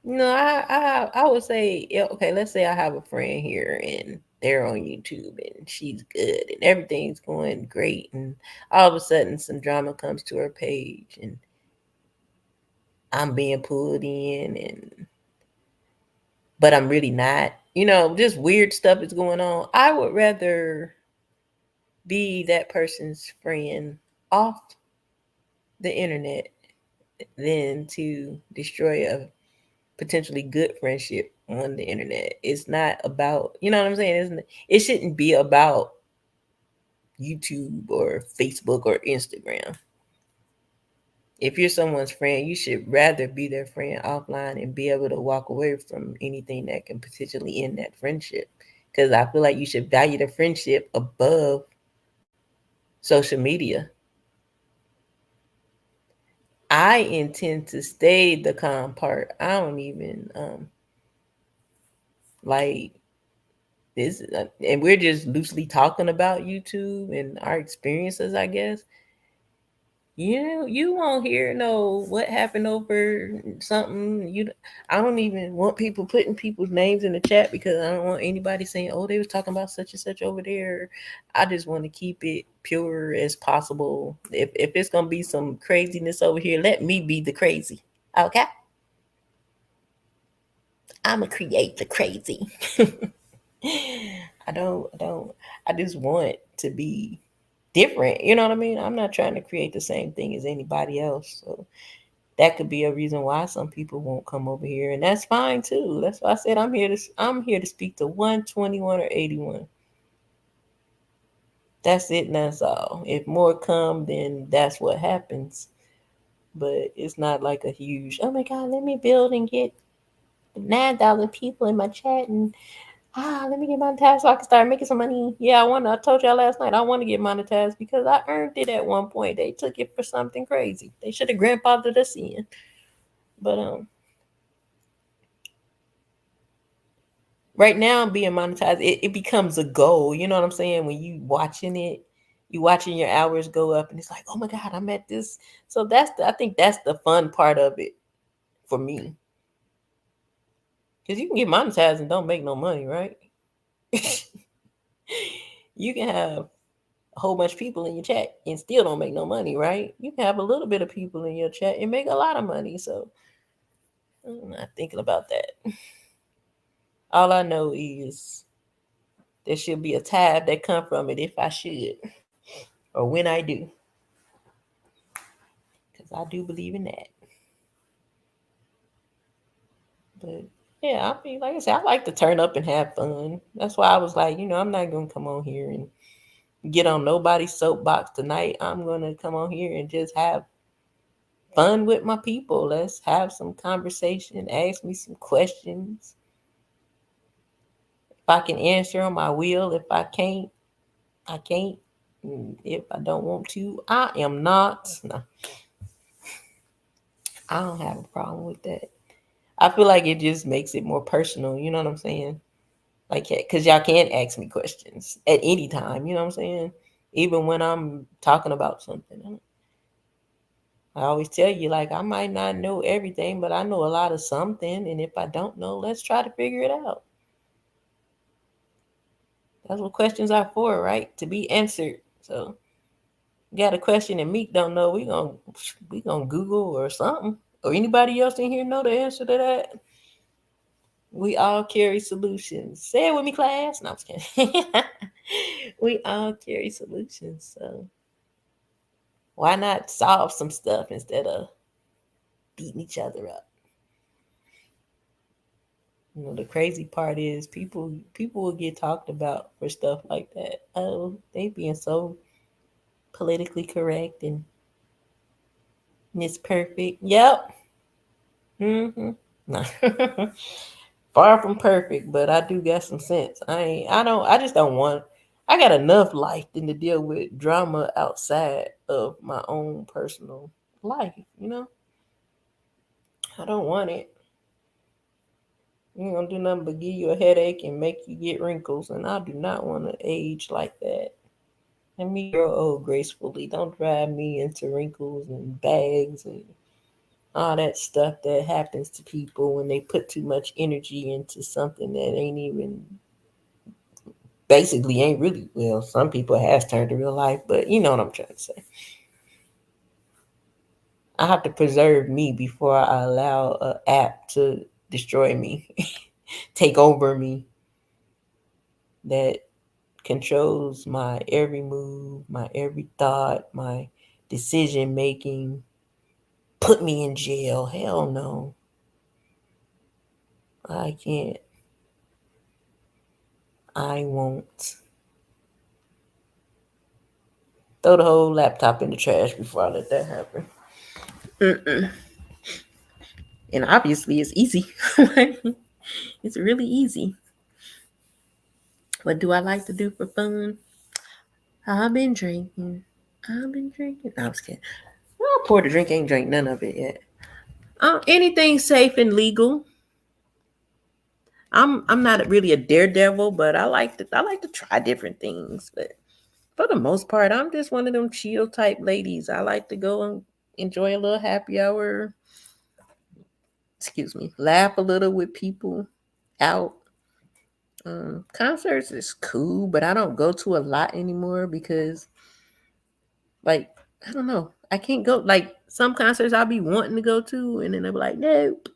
No, I would say, yeah, okay, let's say I have a friend here and they're on YouTube and she's good and everything's going great, and all of a sudden some drama comes to her page and I'm being pulled in, and but I'm really not. Just weird stuff is going on. I would rather be that person's friend off the internet than to destroy a potentially good friendship on the internet. It's not about, you know what I'm saying? It shouldn't be about YouTube or Facebook or Instagram. If you're someone's friend, you should rather be their friend offline and be able to walk away from anything that can potentially end that friendship. Because I feel like you should value the friendship above social media. I intend to stay the calm part. I don't even like this, and we're just loosely talking about YouTube and our experiences, I guess. You won't hear no what happened over something. I don't even want people putting people's names in the chat because I don't want anybody saying, "Oh, they was talking about such and such over there." I just want to keep it pure as possible. If it's gonna be some craziness over here, let me be the crazy. Okay, I'ma create the crazy. I don't. I just want to be different. You know what I mean? I'm not trying to create the same thing as anybody else. So that could be a reason why some people won't come over here, and that's fine too. That's why I said I'm here to speak to 121 or 81. That's it, and that's all. If more come, then that's what happens. But it's not like a huge, oh my God, let me build and get 9,000 people in my chat, and Let me get monetized so I can start making some money. Yeah, I told y'all last night I want to get monetized because I earned it at one point. They took it for something crazy. They should have grandfathered us in. But right now being monetized, it becomes a goal. You know what I'm saying? When you watching your hours go up and it's like, oh my God, I'm at this. So I think that's the fun part of it for me. Because you can get monetized and don't make no money, right? You can have a whole bunch of people in your chat and still don't make no money, right? You can have a little bit of people in your chat and make a lot of money. So I'm not thinking about that. All I know is there should be a tab that come from it if I should or when I do, because I do believe in that. But yeah, I mean, like I said, I like to turn up and have fun. That's why I was like, I'm not gonna come on here and get on nobody's soapbox tonight. I'm gonna come on here and just have fun with my people. Let's have some conversation. Ask me some questions. If I can answer them, I will. If I can't, I can't. If I don't want to, I am not. No, I don't have a problem with that. I feel like it just makes it more personal. You know what I'm saying? Like, because y'all can ask me questions at any time. You know what I'm saying? Even when I'm talking about something. I always tell you, like, I might not know everything, but I know a lot of something. And if I don't know, let's try to figure it out. That's what questions are for, right? To be answered. So, got a question and Meek don't know, we gonna Google or something. Or anybody else in here know the answer to that? We all carry solutions. Say it with me, class. No, I'm just kidding. We all carry solutions. So why not solve some stuff instead of beating each other up? The crazy part is people will get talked about for stuff like that. Oh, they being so politically correct and it's perfect. Yep. Mm-hmm. No. Far from perfect, but I do got some sense. I just don't want I got enough life than to deal with drama outside of my own personal life. I don't want it. You ain't gonna do nothing but give you a headache and make you get wrinkles, and I do not want to age like that. Let me grow old gracefully. Don't drive me into wrinkles and bags and all that stuff that happens to people when they put too much energy into something that ain't even basically ain't really, well, some people it has turned to real life, but you know what I'm trying to say. I have to preserve me before I allow an app to destroy me, take over me, that controls my every move, my every thought, my decision making, put me in jail. Hell no. I can't. I won't. Throw the whole laptop in the trash before I let that happen. Mm-mm. And obviously, it's easy. It's really easy. What do I like to do for fun? I've been drinking. I've been drinking. No, I'm just kidding. I poured the drink, ain't drank none of it yet. Anything safe and legal. I'm not really a daredevil, but I like to try different things. But for the most part, I'm just one of them chill type ladies. I like to go and enjoy a little happy hour. Excuse me, laugh a little with people out. Concerts is cool, but I don't go to a lot anymore because, like, I don't know, I can't go. Like some concerts I'll be wanting to go to, and then they'll be like, nope.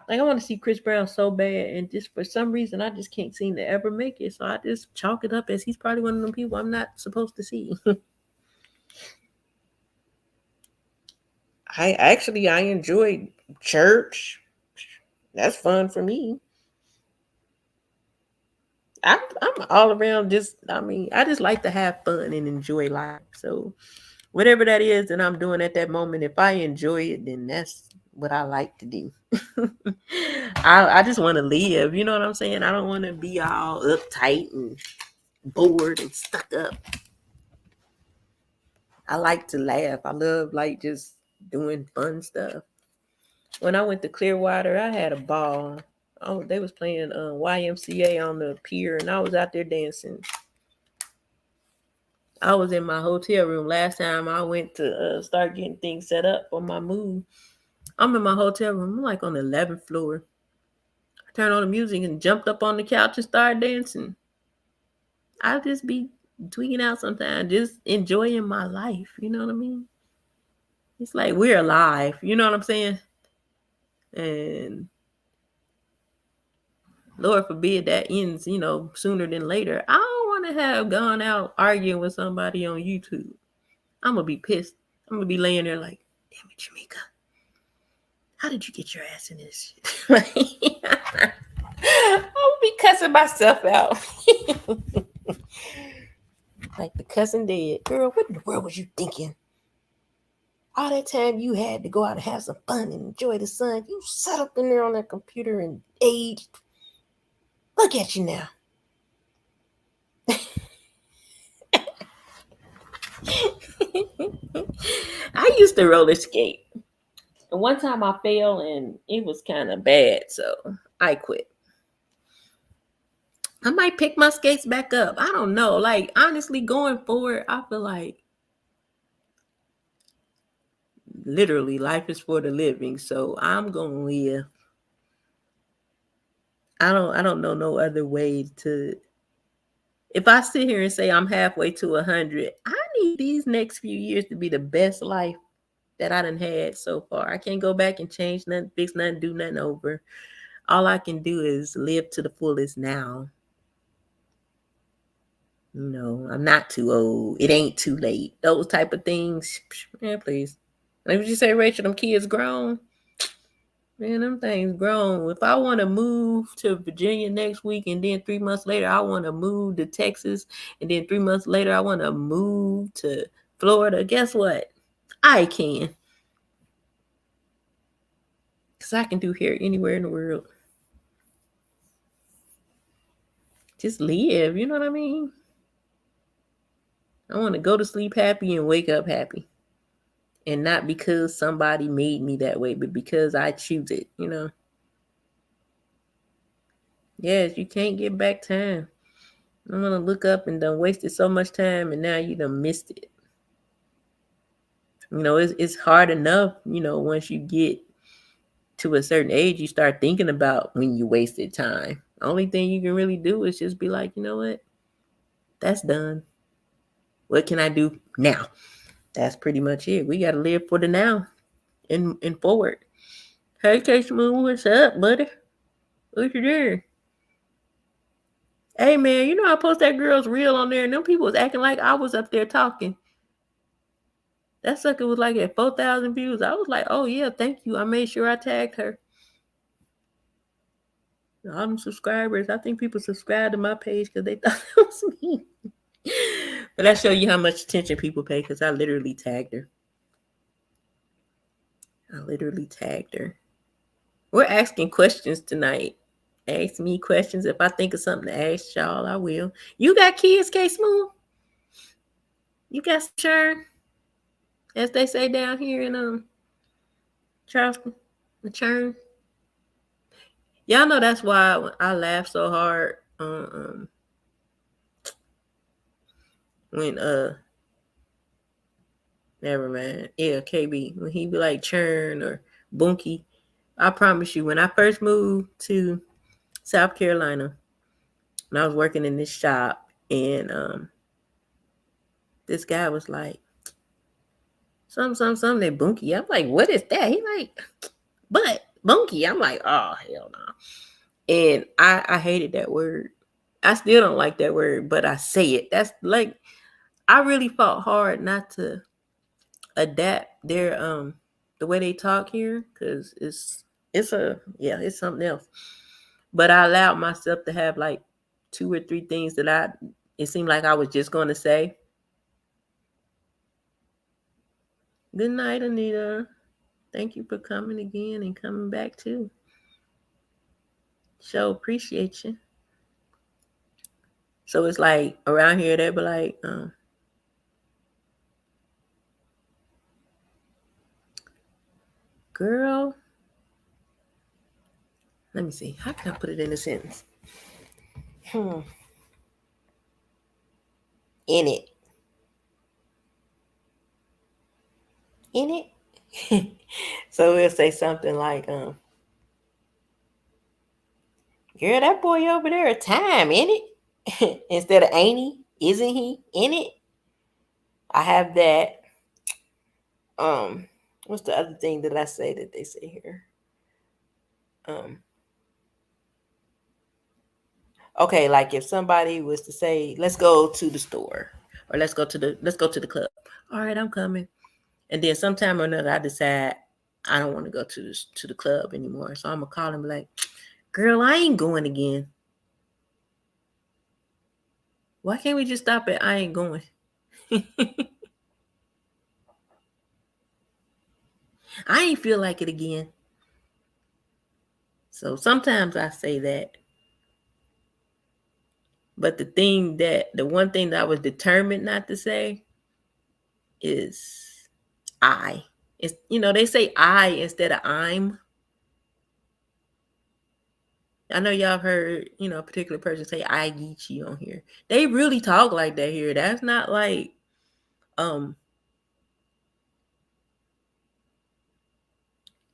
Like I want to see Chris Brown so bad, and just for some reason I just can't seem to ever make it. So I just chalk it up as he's probably one of them people I'm not supposed to see. I enjoy church. That's fun for me. I'm all around just I just like to have fun and enjoy life. So whatever that is that I'm doing at that moment, if I enjoy it, then what I like to do. I just want to live. You know what I'm saying? I don't want to be all uptight and bored and stuck up. I like to laugh. I love like just doing fun stuff. When I went to Clearwater, I had a ball. Oh, they was playing YMCA on the pier, and I was out there dancing. I was in my hotel room last time I went to start getting things set up for my move. I'm in my hotel room. I'm like on the 11th floor. I turned on the music and jumped up on the couch and started dancing. I'll just be tweaking out sometimes, just enjoying my life. You know what I mean? It's like we're alive. You know what I'm saying? And Lord forbid that ends, sooner than later. I don't want to have gone out arguing with somebody on YouTube. I'm going to be pissed. I'm going to be laying there like, damn it, Jamaica. How did you get your ass in this shit? I'll be cussing myself out. Like the cussing dead. Girl, what in the world was you thinking? All that time you had to go out and have some fun and enjoy the sun, you sat up in there on that computer and aged. Look at you now. I used to roller skate. And one time I fell and it was kind of bad, so I quit. I might pick my skates back up. I don't know. Like, honestly, going forward, I feel like literally life is for the living. So I'm gonna live. I don't know no other way to. If I sit here and say I'm halfway to 100, I need these next few years to be the best life that I done had so far. I can't go back and change nothing, fix nothing, do nothing over. All I can do is live to the fullest now. I'm not too old. It ain't too late. Those type of things. Man, please. Like what you say, Rachel, them kids grown. Man, them things grown. If I want to move to Virginia next week and then 3 months later, I want to move to Texas and then 3 months later, I want to move to Florida, guess what? I can. Because I can do hair anywhere in the world. Just live, you know what I mean? I want to go to sleep happy and wake up happy. And not because somebody made me that way, but because I choose it, Yes, you can't get back time. I'm going to look up and done wasted so much time and now you done missed it. It's hard enough, once you get to a certain age, you start thinking about when you wasted time. The only thing you can really do is just be like, you know what? That's done. What can I do now? That's pretty much it. We got to live for the now and forward. Hey, Case Moon, what's up, buddy? What you doing? Hey, man, I post that girl's reel on there and them people was acting like I was up there talking. That sucker was like at 4,000 views. I was like, oh, yeah, thank you. I made sure I tagged her. All them subscribers, I think people subscribed to my page because they thought it was me. But I show you how much attention people pay because I literally tagged her. We're asking questions tonight. Ask me questions. If I think of something to ask y'all, I will. You got kids, K-Smooth? You got some churn? As they say down here in Charleston, the churn. Y'all know that's why I laugh so hard when never mind. Yeah, KB. When he be like churn or bunky. I promise you, when I first moved to South Carolina, when I was working in this shop, and this guy was like, something, that bunky. I'm like, what is that? He like, but bunky. I'm like, oh, hell no. And I hated that word. I still don't like that word, but I say it. That's like, I really fought hard not to adapt their the way they talk here, because it's something else. But I allowed myself to have like 2 or 3 things that it seemed like I was just going to say. Good night, Anita. Thank you for coming again and coming back too. So appreciate you. So it's like around here they be like, girl, let me see. How can I put it in a sentence? Hmm. In it. In it. So we'll say something like, girl, that boy over there a time, in it? Instead of ain't he? Isn't he? In it? I have that. Um, what's the other thing that I say that they say here? Um, okay, like if somebody was to say, let's go to the store or let's go to the club. All right, I'm coming. And then sometime or another I decide I don't want to go to the club anymore. So I'm gonna call him like, girl, I ain't going again. Why can't we just stop at I ain't going? I ain't feel like it again. So sometimes I say that. But the one thing that I was determined not to say is I. It's, they say I instead of I'm. I know y'all have heard, a particular person say I get you on here. They really talk like that here. That's not like um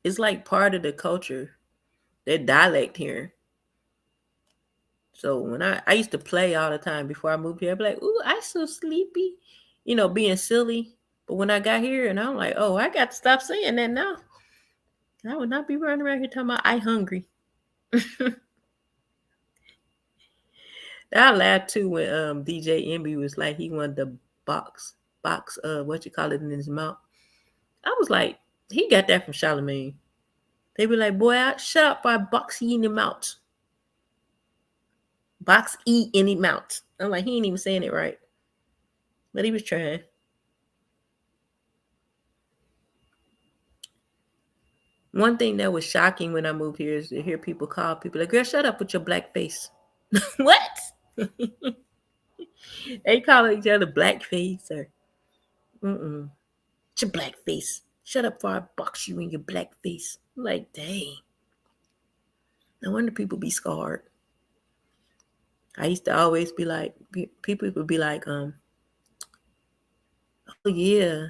it's like part of the culture. Their dialect here. So when I used to play all the time before I moved here, I'd be like, ooh, I so sleepy, being silly. But when I got here and I'm like, oh, I got to stop saying that now. I would not be running around here talking about I hungry. I laughed too when DJ Envy was like he wanted the box what you call it in his mouth. I was like, he got that from Charlemagne. They be like, boy, shut up by box E in the mouth. Box E in the mouth. I'm like, he ain't even saying it right. But he was trying. One thing that was shocking when I moved here is to hear people call people like, girl, shut up with your black face. What? They call each other black face or mm-mm. It's your black face. Shut up before I box you in your black face. I'm like, dang. No wonder people be scarred. I used to always be like, people would be like, oh yeah,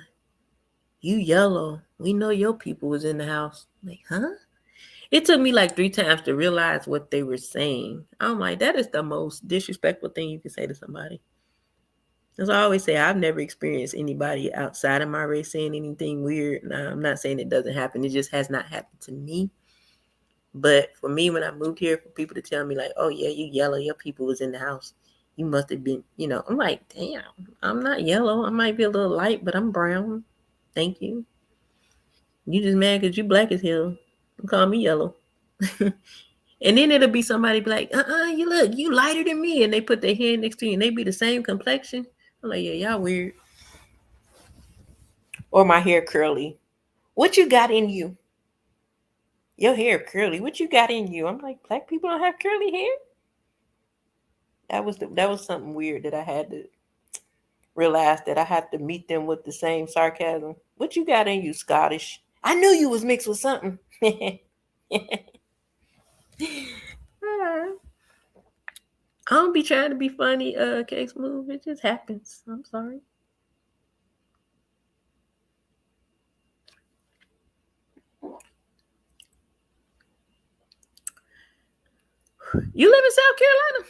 you yellow. We know your people was in the house. I'm like, huh? It took me like 3 times to realize what they were saying. I'm like, that is the most disrespectful thing you can say to somebody. As I always say, I've never experienced anybody outside of my race saying anything weird. Now, I'm not saying it doesn't happen. It just has not happened to me. But for me, when I moved here, for people to tell me like, oh yeah, you yellow, your people was in the house. You must have been, I'm like, damn, I'm not yellow. I might be a little light, but I'm brown. Thank you. You just mad because you black as hell. You call me yellow. And then it'll be somebody be like, you look, you lighter than me. And they put their hand next to you and they be the same complexion. I'm like, yeah, y'all weird. Or my hair curly. What you got in you? Your hair curly. What you got in you? I'm like, black people don't have curly hair. That was something weird that I had to realize that I had to meet them with the same sarcasm. What you got in you, Scottish? I knew you was mixed with something. I don't be trying to be funny, case move. It just happens. I'm sorry. You live in South Carolina?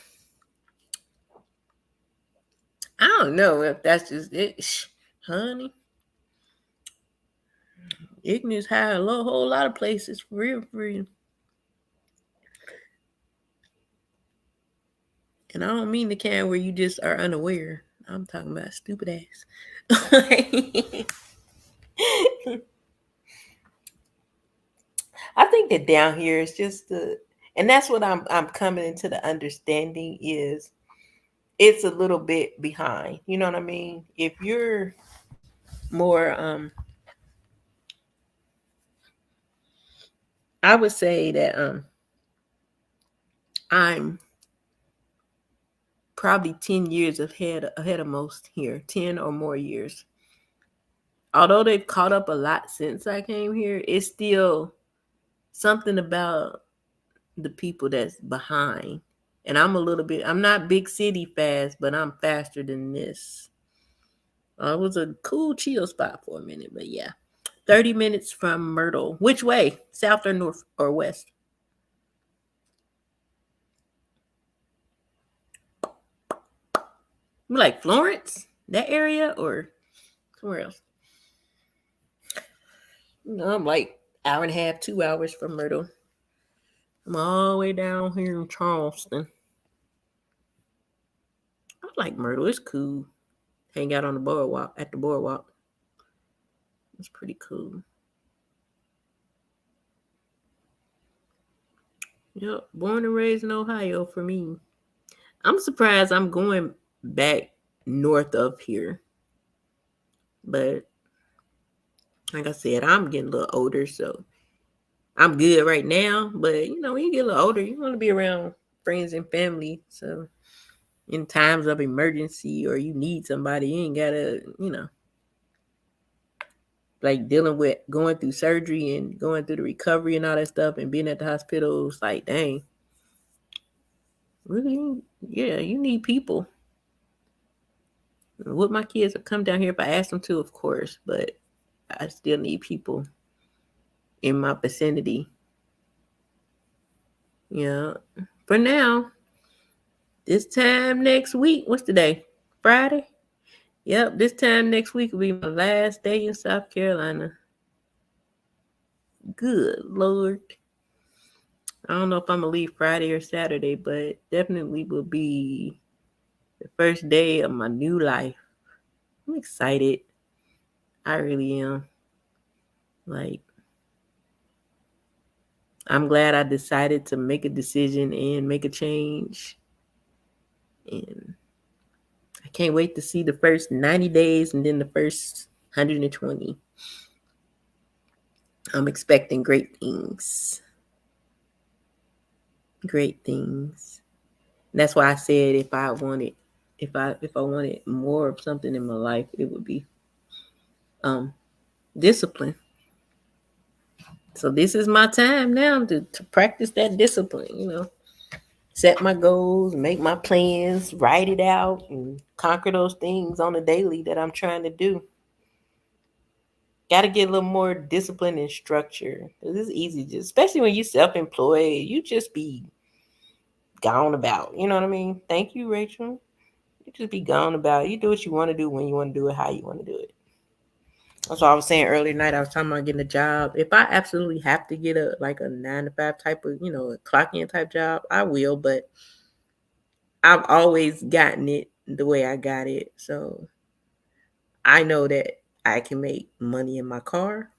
I don't know if that's just it. Honey, ignorance high a whole lot of places. For real, for real. And I don't mean the kind where you just are unaware. I'm talking about stupid ass. I think that down here is just and that's what I'm coming into the understanding is it's a little bit behind. You know what I mean? If you're more I would say that I'm probably 10 years ahead of most here, 10 or more years. Although they've caught up a lot since I came here, it's still something about the people that's behind. And I'm not big city fast, but I'm faster than this. It was a cool chill spot for a minute, but yeah. 30 minutes from Myrtle. Which way? South or north or west? Like Florence? That area or somewhere else? No, I'm like hour and a half, 2 hours from Myrtle. I'm all the way down here in Charleston. I like Myrtle. It's cool. Hang out on the boardwalk at the boardwalk. It's pretty cool. Yep, born and raised in Ohio for me. I'm surprised I'm going back north of here. But like I said, I'm getting a little older, so I'm good right now. But when you get a little older, you want to be around friends and family. So in times of emergency or you need somebody, you ain't gotta, like dealing with going through surgery and going through the recovery and all that stuff and being at the hospital. It's like, dang, really? Yeah, you need people. Would my kids have come down here if I asked them to? Of course, but I still need people in my vicinity. Yeah. For now, this time next week, what's the day? Friday? Yep, this time next week will be my last day in South Carolina. Good Lord. I don't know if I'm going to leave Friday or Saturday, but definitely will be the first day of my new life. I'm excited. I really am. Like, I'm glad I decided to make a decision and make a change. And I can't wait to see the first 90 days and then the first 120. I'm expecting great things. Great things. And that's why I said if I wanted more of something in my life, it would be discipline. So this is my time now to practice that discipline, set my goals, make my plans, write it out, and conquer those things on a daily that I'm trying to do. Got to get a little more discipline and structure. It's easy, especially when you're self-employed. You just be gone about. You know what I mean? Thank you, Rachel. You just be gone about. You do what you want to do when you want to do it, how you want to do it. That's what I was saying earlier tonight. I was talking about getting a job. If I absolutely have to get a 9 to 5 type of, a clock in type job, I will. But I've always gotten it the way I got it. So I know that I can make money in my car.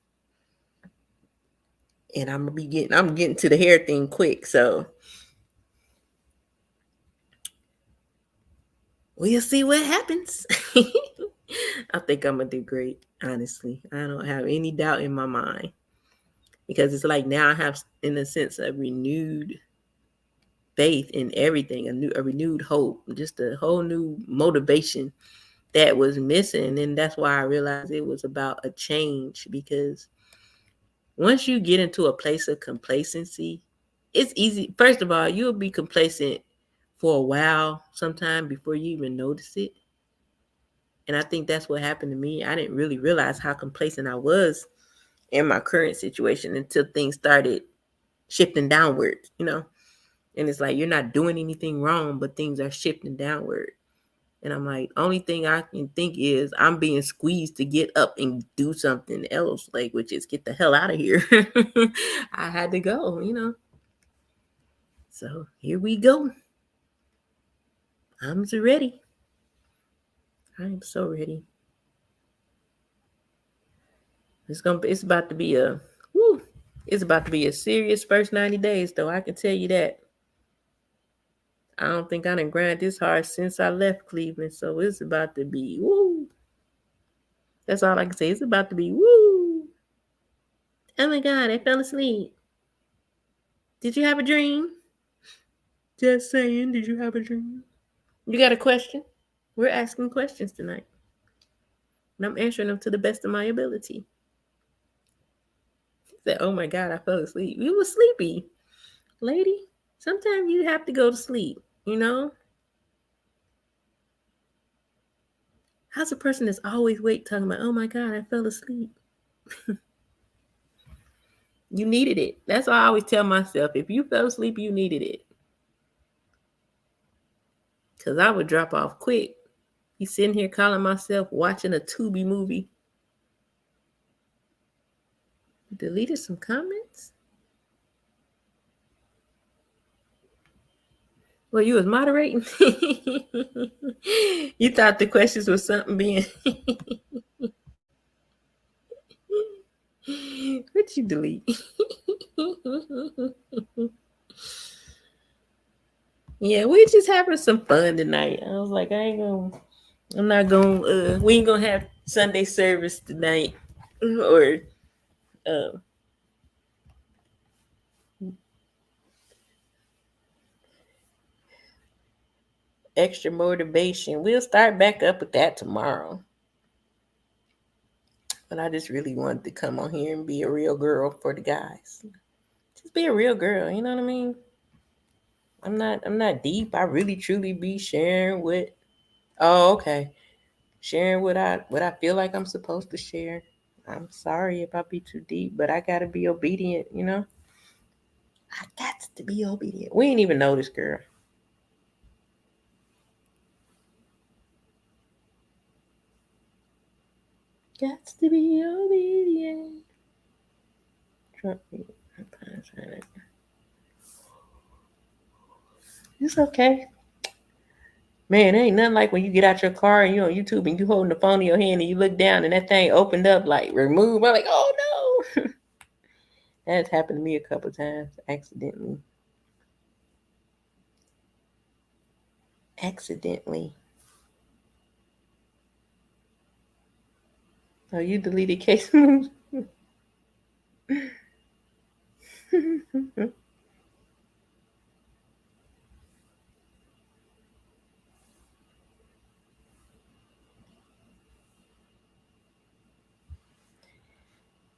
And I'm getting to the hair thing quick. So we'll see what happens. I think I'm gonna do great, honestly. I don't have any doubt in my mind. Because it's like now I have, in a sense, a renewed faith in everything, a renewed hope, just a whole new motivation that was missing. And that's why I realized it was about a change, because once you get into a place of complacency, it's easy. First of all, you'll be complacent for a while sometime before you even notice it. And I think that's what happened to me. I didn't really realize how complacent I was in my current situation until things started shifting downward. And it's like you're not doing anything wrong, but things are shifting downward. And I'm like, only thing I can think is I'm being squeezed to get up and do something else, which is get the hell out of here. I had to go. So here we go. I'm so ready. I'm so ready. It's about to be it's about to be a serious first 90 days, though. I can tell you that. I don't think I done grind this hard since I left Cleveland, so it's about to be woo. That's all I can say. It's about to be woo. Oh my God, I fell asleep. Did you have a dream? Just saying, did you have a dream? You got a question? We're asking questions tonight. And I'm answering them to the best of my ability. He said, oh my God, I fell asleep. You were sleepy, lady. Sometimes you have to go to sleep, you know? How's a person that's always awake talking about, oh my God, I fell asleep? You needed it. That's why I always tell myself, if you fell asleep, you needed it. Because I would drop off quick. Be sitting here calling myself watching a Tubi movie. Deleted some comments? Well, you was moderating. You thought the questions was something being. What you delete? Yeah, we just having some fun tonight. I was like, I'm not gonna, we ain't gonna have Sunday service tonight, or uh, extra motivation. We'll start back up with that tomorrow. But I just really wanted to come on here and be a real girl for the guys. Just be a real girl, you know what I mean? I'm not deep. I really truly be sharing what. Oh, okay. Sharing what I feel like I'm supposed to share. I'm sorry if I be too deep, but I gotta be obedient, you know? I got to be obedient. We ain't even know this girl. Got to be obedient. It's okay. Man, it ain't nothing like when you get out your car and you on YouTube and you holding the phone in your hand and you look down and that thing opened up like remove. I'm like, oh no. That's happened to me a couple times accidentally. Accidentally. Oh, you deleted case moves.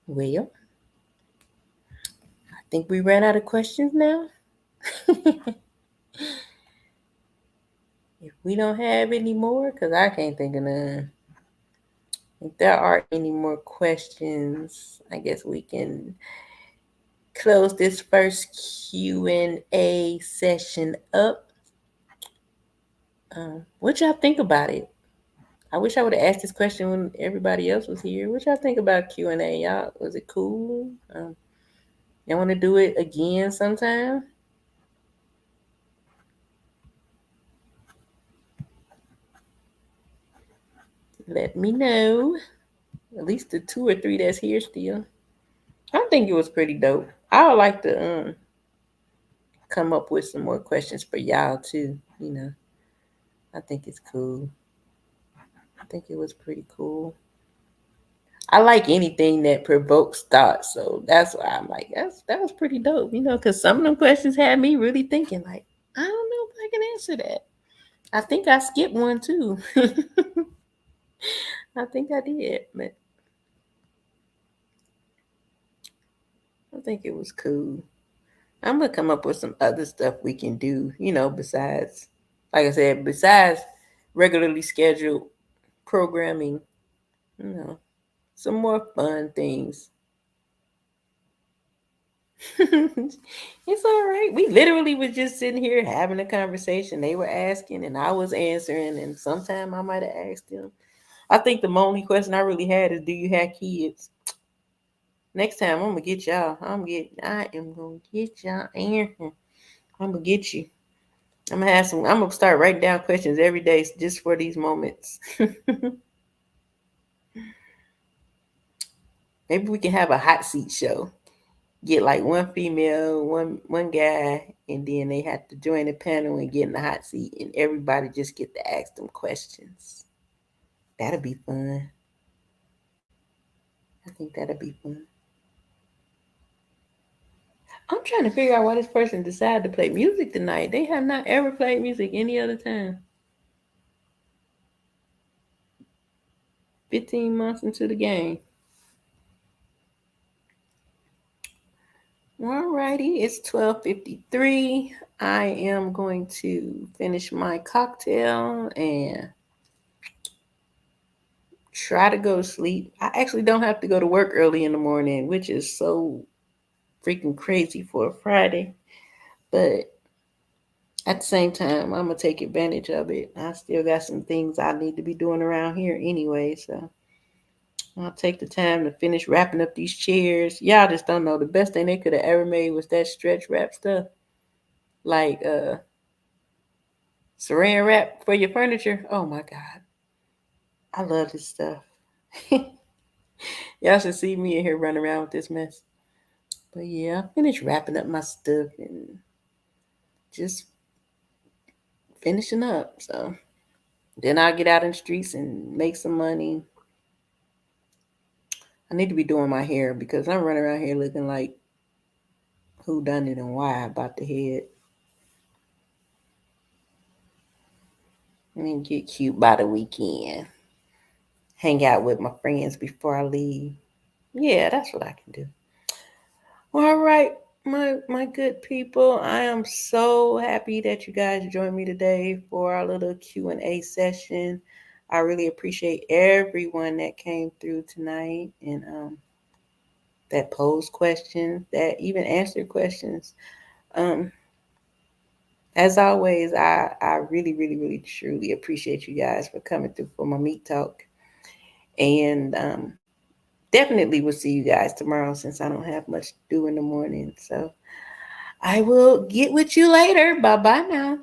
Well, I think we ran out of questions now. If we don't have any more, because I can't think of none. If there aren't any more questions, I guess we can close this first Q&A session up. What y'all think about it? I wish I would have asked this question when everybody else was here. What y'all think about Q&A? Y'all, was it cool? Y'all want to do it again sometime? Let me know. At least the 2 or 3 that's here still. I think it was pretty dope. I would like to come up with some more questions for y'all too. You know, I think it's cool. I think it was pretty cool. I like anything that provokes thought, so that's why I'm like, that was pretty dope. You know, because some of them questions had me really thinking. Like, I don't know if I can answer that. I think I skipped one too. I think I did, but I think it was cool. I'm gonna come up with some other stuff we can do, you know, besides, like I said, besides regularly scheduled programming, you know, some more fun things. It's all right. We literally was just sitting here having a conversation. They were asking and I was answering, and sometime I might have asked them. I think the only question I really had is, do you have kids? Next time I'm gonna get y'all. I am gonna get y'all answering. I'm gonna get you. I'm gonna have some. I'm gonna start writing down questions every day just for these moments. Maybe we can have a hot seat show. Get like one female, one guy, and then they have to join the panel and get in the hot seat, and everybody just get to ask them questions. That'll be fun. I think that'll be fun. I'm trying to figure out why this person decided to play music tonight. They have not ever played music any other time. 15 months into the game. Alrighty, it's 12:53. I am going to finish my cocktail and try to go to sleep. I actually don't have to go to work early in the morning, which is so freaking crazy for a Friday. But at the same time, I'm gonna take advantage of it. I still got some things I need to be doing around here anyway, so I'll take the time to finish wrapping up these chairs. Y'all just don't know. The best thing they could have ever made was that stretch wrap stuff, like saran wrap for your furniture. Oh my god, I love this stuff. Y'all should see me in here running around with this mess. But yeah, I finished wrapping up my stuff and just finishing up. So then I'll get out in the streets and make some money. I need to be doing my hair because I'm running around here looking like who done it and why about the head. And get cute by the weekend. Hang out with my friends before I leave. Yeah, that's what I can do. Well, all right, my good people. I am so happy that you guys joined me today for our little Q&A session. I really appreciate everyone that came through tonight and that posed questions, that even answered questions. Um, as always, I really, really, really, truly appreciate you guys for coming through for my meat talk. And definitely will see you guys tomorrow since I don't have much to do in the morning. So I will get with you later. Bye bye now.